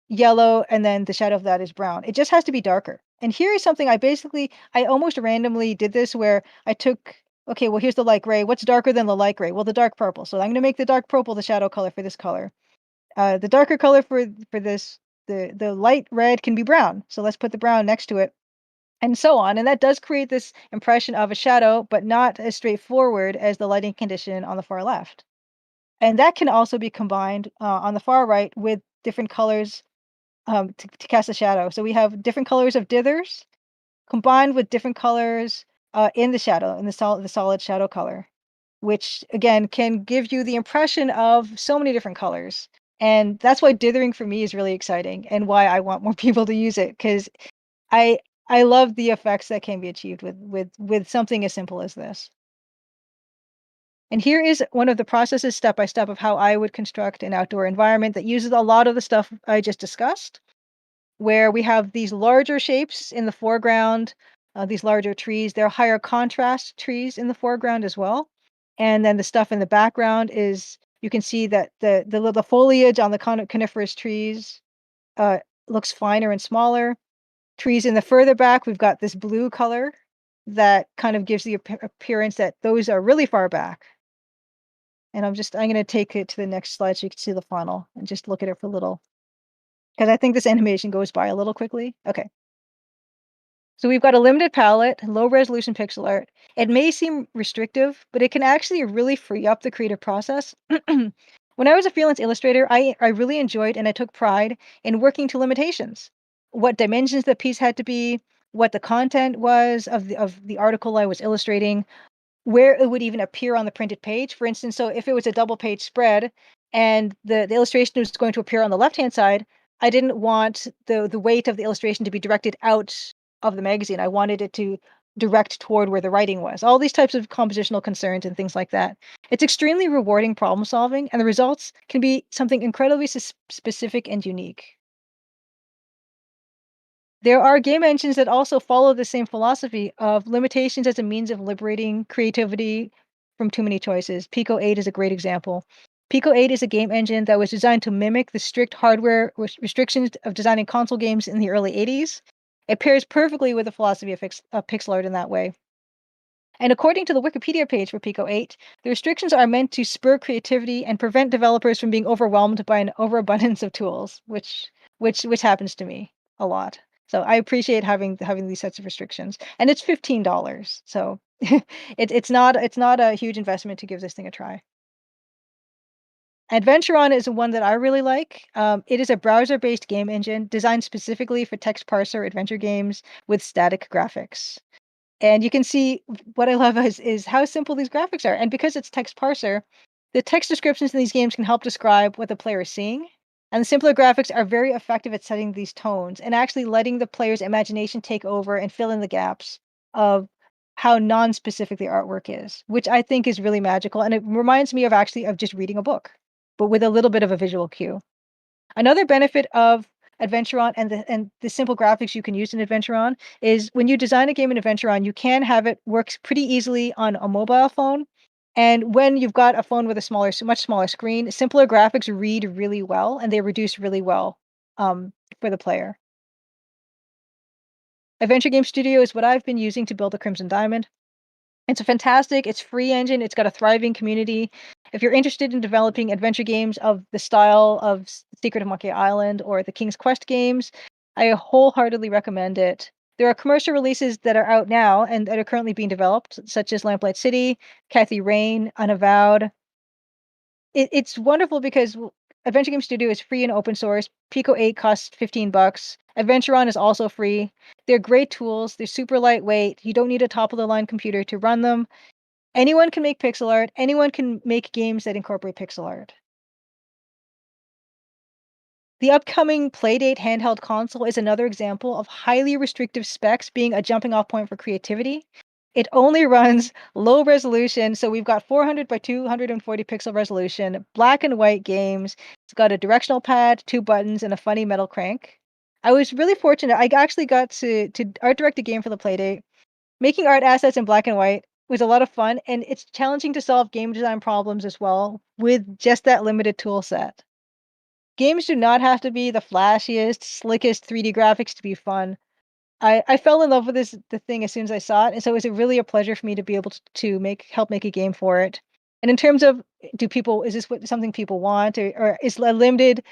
yellow and then the shadow of that is brown. It just has to be darker. And here is something I almost randomly did this where I took, okay, well, here's the light gray. What's darker than the light gray? Well, the dark purple. So I'm going to make the dark purple the shadow color for this color. The darker color for this the light red can be brown. So let's put the brown next to it, and so on. And that does create this impression of a shadow, but not as straightforward as the lighting condition on the far left. And that can also be combined on the far right with different colors to cast a shadow. So we have different colors of dithers combined with different colors in the shadow, in the solid shadow color, which again can give you the impression of so many different colors. And that's why dithering for me is really exciting, and why I want more people to use it, because I I love the effects that can be achieved with something as simple as this. And here is one of the processes step by step of how I would construct an outdoor environment that uses a lot of the stuff I just discussed, where we have these larger shapes in the foreground, these larger trees. There are higher contrast trees in the foreground as well. And then the stuff in the background is, you can see that the foliage on the coniferous trees looks finer and smaller. Trees in the further back, we've got this blue color that kind of gives the appearance that those are really far back. And I'm going to take it to the next slide so you can see the funnel and just look at it for a little, because I think this animation goes by a little quickly. Okay. So we've got a limited palette, low resolution pixel art. It may seem restrictive, but it can actually really free up the creative process. When I was a freelance illustrator, I really enjoyed and I took pride in working to limitations. What dimensions the piece had to be, what the content was of the article I was illustrating, where it would even appear on the printed page. For instance, so if it was a double page spread and the illustration was going to appear on the left-hand side, I didn't want the weight of the illustration to be directed out of the magazine. I wanted it to direct toward where the writing was. All these types of compositional concerns and things like that. It's extremely rewarding problem solving, and the results can be something incredibly specific and unique. There are game engines that also follow the same philosophy of limitations as a means of liberating creativity from too many choices. Pico 8 is a great example. Pico 8 is a game engine that was designed to mimic the strict hardware restrictions of designing console games in the early 80s. It pairs perfectly with the philosophy of pixel art in that way. And according to the Wikipedia page for Pico 8, the restrictions are meant to spur creativity and prevent developers from being overwhelmed by an overabundance of tools, which happens to me a lot. So I appreciate having these sets of restrictions, and it's $15. So it's not a huge investment to give this thing a try. Adventuron is one that I really like. It is a browser-based game engine designed specifically for text parser adventure games with static graphics. And you can see what I love is how simple these graphics are. And because it's text parser, the text descriptions in these games can help describe what the player is seeing. And the simpler graphics are very effective at setting these tones and actually letting the player's imagination take over and fill in the gaps of how non-specific the artwork is, which I think is really magical. And it reminds me of just reading a book, but with a little bit of a visual cue. Another benefit of Adventuron and the simple graphics you can use in Adventuron is when you design a game in Adventuron, you can have it work pretty easily on a mobile phone. And when you've got a phone with a much smaller screen, simpler graphics read really well and they reduce really well for the player. Adventure Game Studio is what I've been using to build the Crimson Diamond. It's it's free engine. It's got a thriving community. If you're interested in developing adventure games of the style of Secret of Monkey Island or the King's Quest games, I wholeheartedly recommend it. There are commercial releases that are out now and that are currently being developed, such as Lamplight City, Kathy Rain, Unavowed. It's wonderful because Adventure Game Studio is free and open source. Pico 8 costs $15. Adventuron is also free. They're great tools. They're super lightweight. You don't need a top-of-the-line computer to run them. Anyone can make pixel art. Anyone can make games that incorporate pixel art. The upcoming Playdate handheld console is another example of highly restrictive specs being a jumping off point for creativity. It only runs low resolution, so we've got 400 by 240 pixel resolution, black and white games. It's got a directional pad, 2 buttons, and a funny metal crank. I was really fortunate. I actually got to art direct a game for the Playdate. Making art assets in black and white was a lot of fun, and it's challenging to solve game design problems as well with just that limited tool set. Games do not have to be the flashiest, slickest 3D graphics to be fun. I fell in love with the thing as soon as I saw it, and so it was really a pleasure for me to be able to help make a game for it. And in terms of is this something people want, or is a limited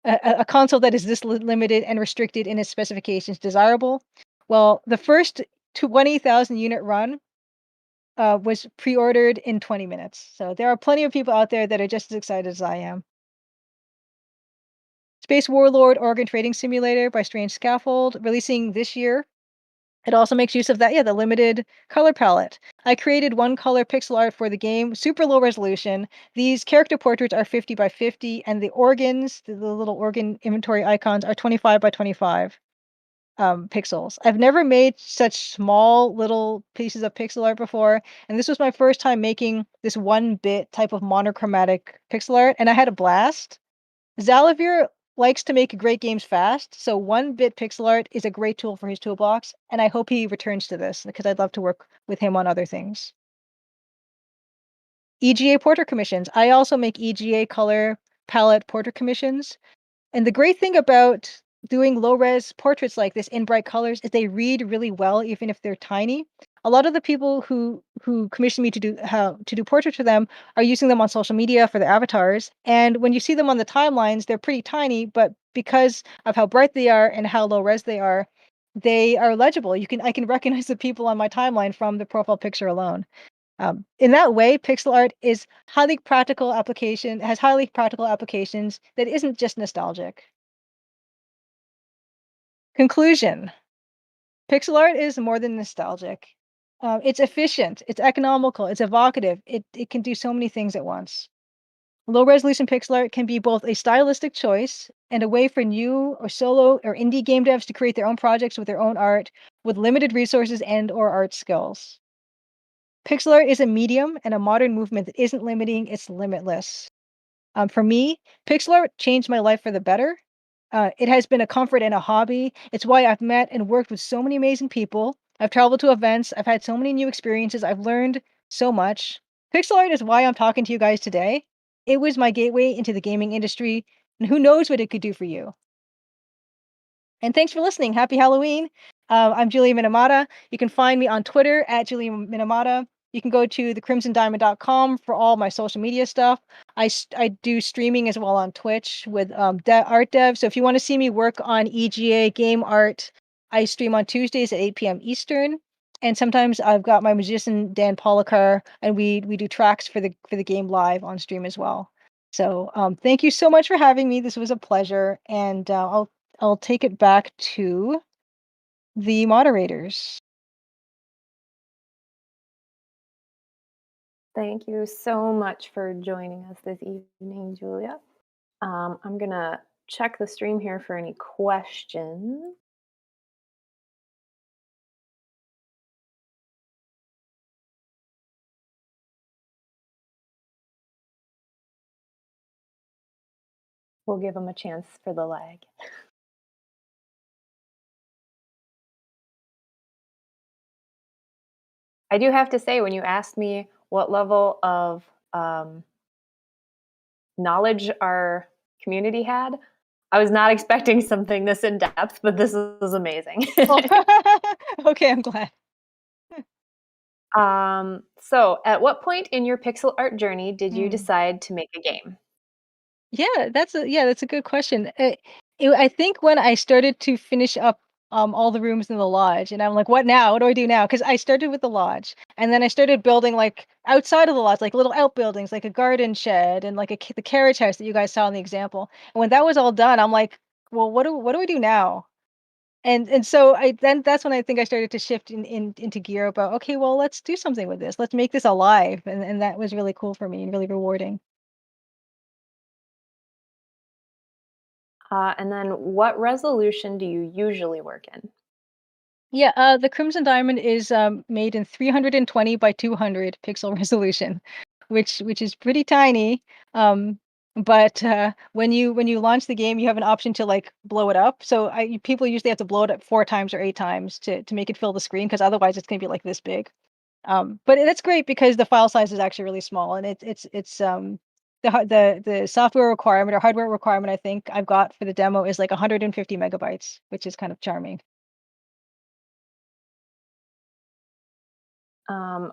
a console that is this limited and restricted in its specifications desirable? Well, the first 20,000 unit run was pre-ordered in 20 minutes. So there are plenty of people out there that are just as excited as I am. Space Warlord Organ Trading Simulator by Strange Scaffold, releasing this year. It also makes use of that, the limited color palette. I created one color pixel art for the game, super low resolution. These character portraits are 50 by 50, and the organs, the little organ inventory icons, are 25 by 25 pixels. I've never made such small little pieces of pixel art before, and this was my first time making this 1-bit type of monochromatic pixel art, and I had a blast. Zalavir likes to make great games fast, so 1-bit pixel art is a great tool for his toolbox, and I hope he returns to this because I'd love to work with him on other things. EGA portrait commissions. I also make EGA color palette portrait commissions. And the great thing about doing low-res portraits like this in bright colors is they read really well, even if they're tiny. A lot of the people who commission me to do portraits for them are using them on social media for their avatars. And when you see them on the timelines, they're pretty tiny, but because of how bright they are and how low res they are legible. I can recognize the people on my timeline from the profile picture alone. In that way, pixel art is has highly practical applications that isn't just nostalgic. Conclusion. Pixel art is more than nostalgic. It's efficient, it's economical, it's evocative. It can do so many things at once. Low resolution pixel art can be both a stylistic choice and a way for new or solo or indie game devs to create their own projects with their own art with limited resources and or art skills. Pixel art is a medium and a modern movement that isn't limiting, it's limitless. For me, pixel art changed my life for the better. It has been a comfort and a hobby. It's why I've met and worked with so many amazing people. I've traveled to events. I've had so many new experiences. I've learned so much. Pixel art is why I'm talking to you guys today. It was my gateway into the gaming industry, and who knows what it could do for you. And thanks for listening. Happy Halloween. I'm Julia Minamata. You can find me on Twitter at Julia Minamata. You can go to thecrimsondiamond.com for all my social media stuff. I do streaming as well on Twitch with art dev. So if you want to see me work on EGA game art, I stream on Tuesdays at 8 p.m. Eastern. And sometimes I've got my musician Dan Polakar, and we do tracks for the game live on stream as well. So thank you so much for having me. This was a pleasure, and I'll take it back to the moderators. Thank you so much for joining us this evening, Julia. I'm going to check the stream here for any questions. We'll give them a chance for the lag. I do have to say, when you asked me what level of knowledge our community had, I was not expecting something this in depth, but this is amazing. Okay, I'm glad. So at what point in your pixel art journey did you decide to make a game? Yeah, that's a good question. I think when I started to finish up all the rooms in the lodge, and I'm like, what now? What do I do now? Because I started with the lodge, and then I started building like outside of the lodge, like little outbuildings, like a garden shed and like the carriage house that you guys saw in the example. And when that was all done, I'm like, well, what do we do now? And so that's when I think I started to shift into gear about, okay, well, let's do something with this. Let's make this alive. And that was really cool for me and really rewarding. And then what resolution do you usually work in? Yeah, the Crimson Diamond is made in 320 by 200 pixel resolution, which is pretty tiny. But when you launch the game, you have an option to like blow it up. So people usually have to blow it up 4 times or 8 times to make it fill the screen, because otherwise it's going to be like this big. But that's great because the file size is actually really small, and it's the software requirement or hardware requirement I think I've got for the demo is like 150 megabytes, which is kind of charming.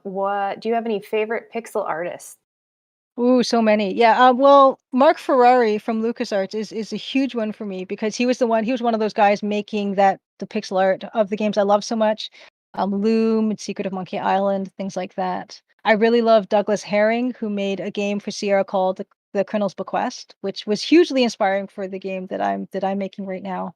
What do you have any favorite pixel artists? Ooh, so many. Yeah. Well, Mark Ferrari from LucasArts is a huge one for me because he was one of those guys making the pixel art of the games I love so much. Loom and Secret of Monkey Island, things like that. I really love Douglas Herring, who made a game for Sierra called the Colonel's Bequest, which was hugely inspiring for the game that I'm making right now.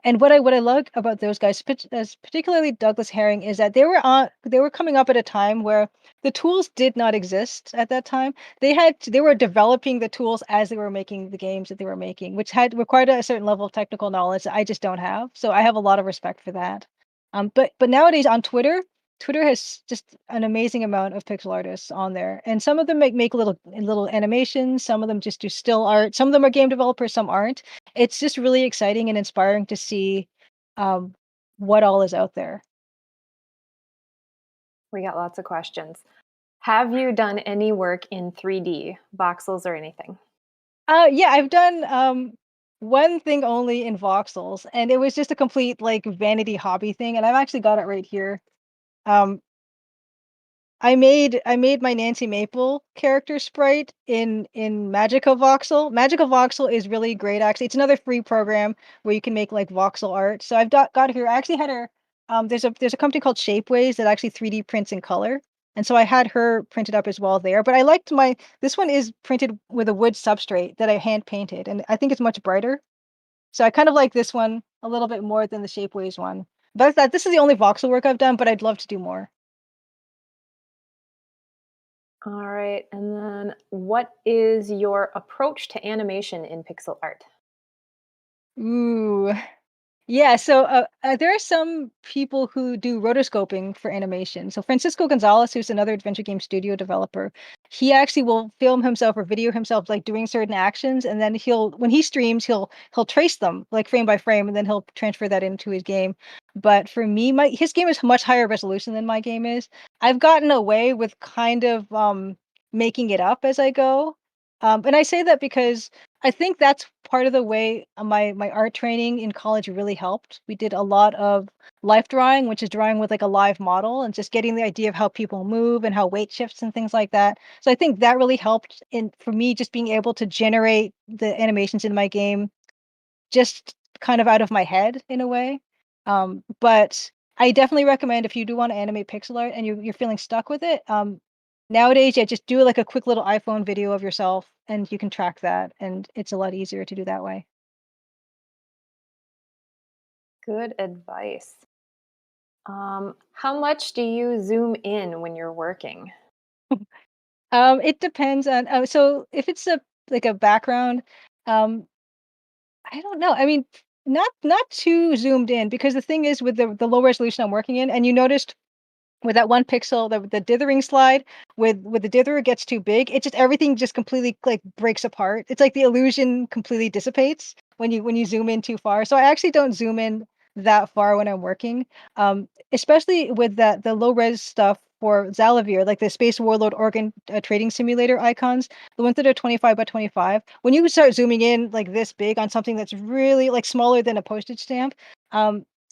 And what I love about those guys, as particularly Douglas Herring, is that they were coming up at a time where the tools did not exist at that time. They were developing the tools as they were making the games that they were making, which had required a certain level of technical knowledge that I just don't have. So I have a lot of respect for that. But nowadays on Twitter has just an amazing amount of pixel artists on there, and some of them make little animations. Some of them just do still art. Some of them are game developers. Some aren't. It's just really exciting and inspiring to see um, what all is out there. We got lots of questions. Have you done any work in 3D, voxels or anything? Yeah, I've done one thing only in voxels, and it was just a complete like vanity hobby thing, and I've actually got it right here. Um, I made my Nancy Maple character sprite in Magica Voxel. Magica Voxel is really great actually. It's another free program where you can make like voxel art. So I've got her. I actually had her. There's a company called Shapeways that actually 3D prints in color. And so I had her printed up as well there. But I liked this one is printed with a wood substrate that I hand painted, and I think it's much brighter. So I kind of like this one a little bit more than the Shapeways one. But this is the only voxel work I've done, but I'd love to do more. All right. And then what is your approach to animation in pixel art? Ooh. Yeah, so there are some people who do rotoscoping for animation. So Francisco Gonzalez, who's another adventure game studio developer, he actually will film himself or video himself like doing certain actions, and then when he streams, he'll trace them like frame by frame, and then he'll transfer that into his game. But for me, his game is much higher resolution than my game is. I've gotten away with kind of making it up as I go. And I say that because I think that's part of the way my art training in college really helped. We did a lot of life drawing, which is drawing with like a live model and just getting the idea of how people move and how weight shifts and things like that. So I think that really helped in for me just being able to generate the animations in my game just kind of out of my head in a way. But I definitely recommend if you do want to animate pixel art and you're feeling stuck with it. Nowadays, yeah, just do like a quick little iPhone video of yourself, and you can track that, and it's a lot easier to do that way. Good advice. How much do you zoom in when you're working? It depends on. So if it's like a background, um, I don't know. I mean, not too zoomed in because the thing is with the low resolution I'm working in, and you noticed with that one pixel, the dithering slide, with the dither gets too big, it just everything just completely like breaks apart. It's like the illusion completely dissipates when you zoom in too far. So I actually don't zoom in that far when I'm working. Especially with the low res stuff for Zalavir, like the Space Warlord organ trading simulator icons, the ones that are 25 by 25. When you start zooming in like this big on something that's really like smaller than a postage stamp,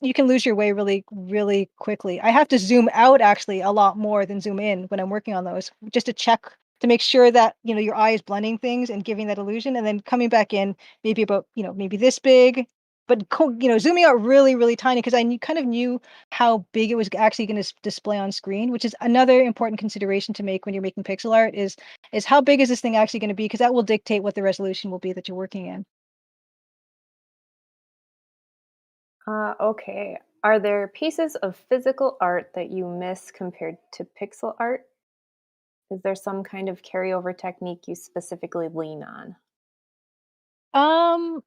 you can lose your way really, really quickly. I have to zoom out actually a lot more than zoom in when I'm working on those, just to check to make sure that your eye is blending things and giving that illusion, and then coming back in maybe about maybe this big, but zooming out really, really tiny because kind of knew how big it was actually going to display on screen, which is another important consideration to make when you're making pixel art is how big is this thing actually going to be, because that will dictate what the resolution will be that you're working in. Okay. Are there pieces of physical art that you miss compared to pixel art? Is there some kind of carryover technique you specifically lean on? Um,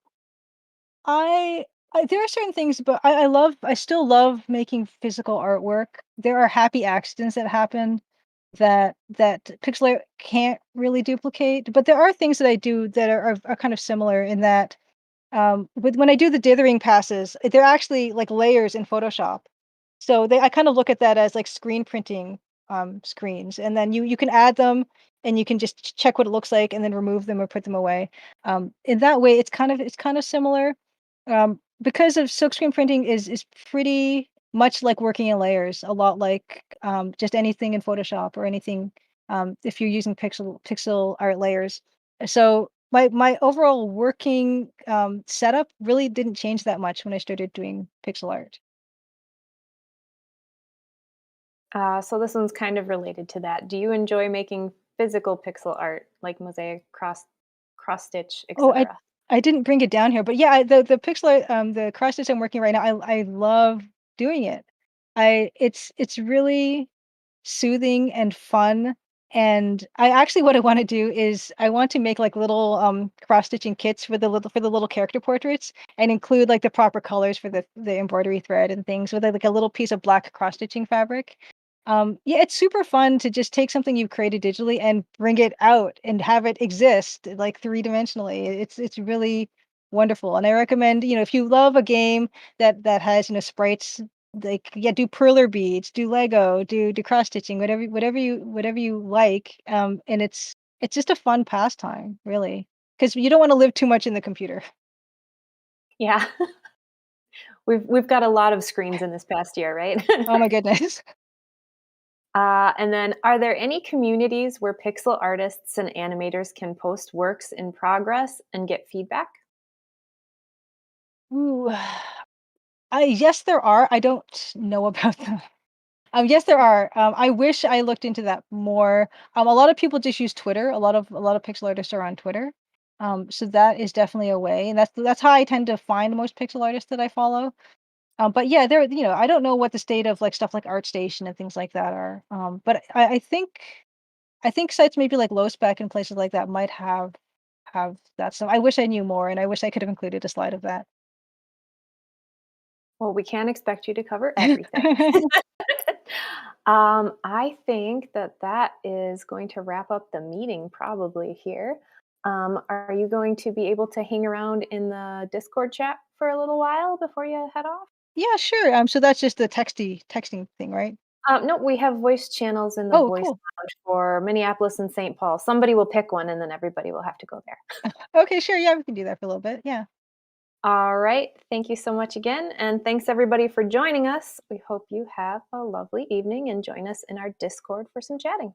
I there are certain things, but I still love making physical artwork. There are happy accidents that happen that pixel art can't really duplicate, but there are things that I do that are kind of similar in that with when I do the dithering passes, they're actually like layers in Photoshop. So I kind of look at that as like screen printing screens, and then you can add them and you can just check what it looks like and then remove them or put them away. In that way, it's kind of similar. Because of silkscreen printing is pretty much like working in layers, a lot like just anything in Photoshop or anything if you're using pixel art layers. So my overall working setup really didn't change that much when I started doing pixel art. So this one's kind of related to that. Do you enjoy making physical pixel art like mosaic, cross stitch, Oh, etc.? I didn't bring it down here, but yeah, the pixel art, the cross stitch I'm working right now, I love doing it. It's really soothing and fun. And I actually what I want to do is I want to make like little cross stitching kits for the little character portraits and include like the proper colors for the embroidery thread and things with like a little piece of black cross stitching fabric. Yeah, it's super fun to just take something you've created digitally and bring it out and have it exist like three-dimensionally. It's really wonderful. And I recommend, if you love a game that has, sprites, like, yeah, do perler beads, do Lego, do cross stitching, whatever you like. And it's just a fun pastime, really, because you don't want to live too much in the computer. Yeah. We've got a lot of screens in this past year, right? Oh my goodness. And then, are there any communities where pixel artists and animators can post works in progress and get feedback? Ooh, yes, there are. I don't know about them. Yes, there are. I wish I looked into that more. A lot of people just use Twitter. A lot of pixel artists are on Twitter. So that is definitely a way, and that's how I tend to find most pixel artists that I follow. But yeah, I don't know what the state of like stuff like ArtStation and things like that are. But I think sites maybe like Low Spec and places like that might have that. So I wish I knew more, and I wish I could have included a slide of that. Well, we can't expect you to cover everything. I think that is going to wrap up the meeting probably here. Are you going to be able to hang around in the Discord chat for a little while before you head off? Yeah, sure. So that's just the texting thing, right? No, we have voice channels in the Oh, voice cool. lounge for Minneapolis and St. Paul. Somebody will pick one, and then everybody will have to go there. Okay, sure. Yeah, we can do that for a little bit. Yeah. All right. Thank you so much again. And thanks everybody for joining us. We hope you have a lovely evening and join us in our Discord for some chatting.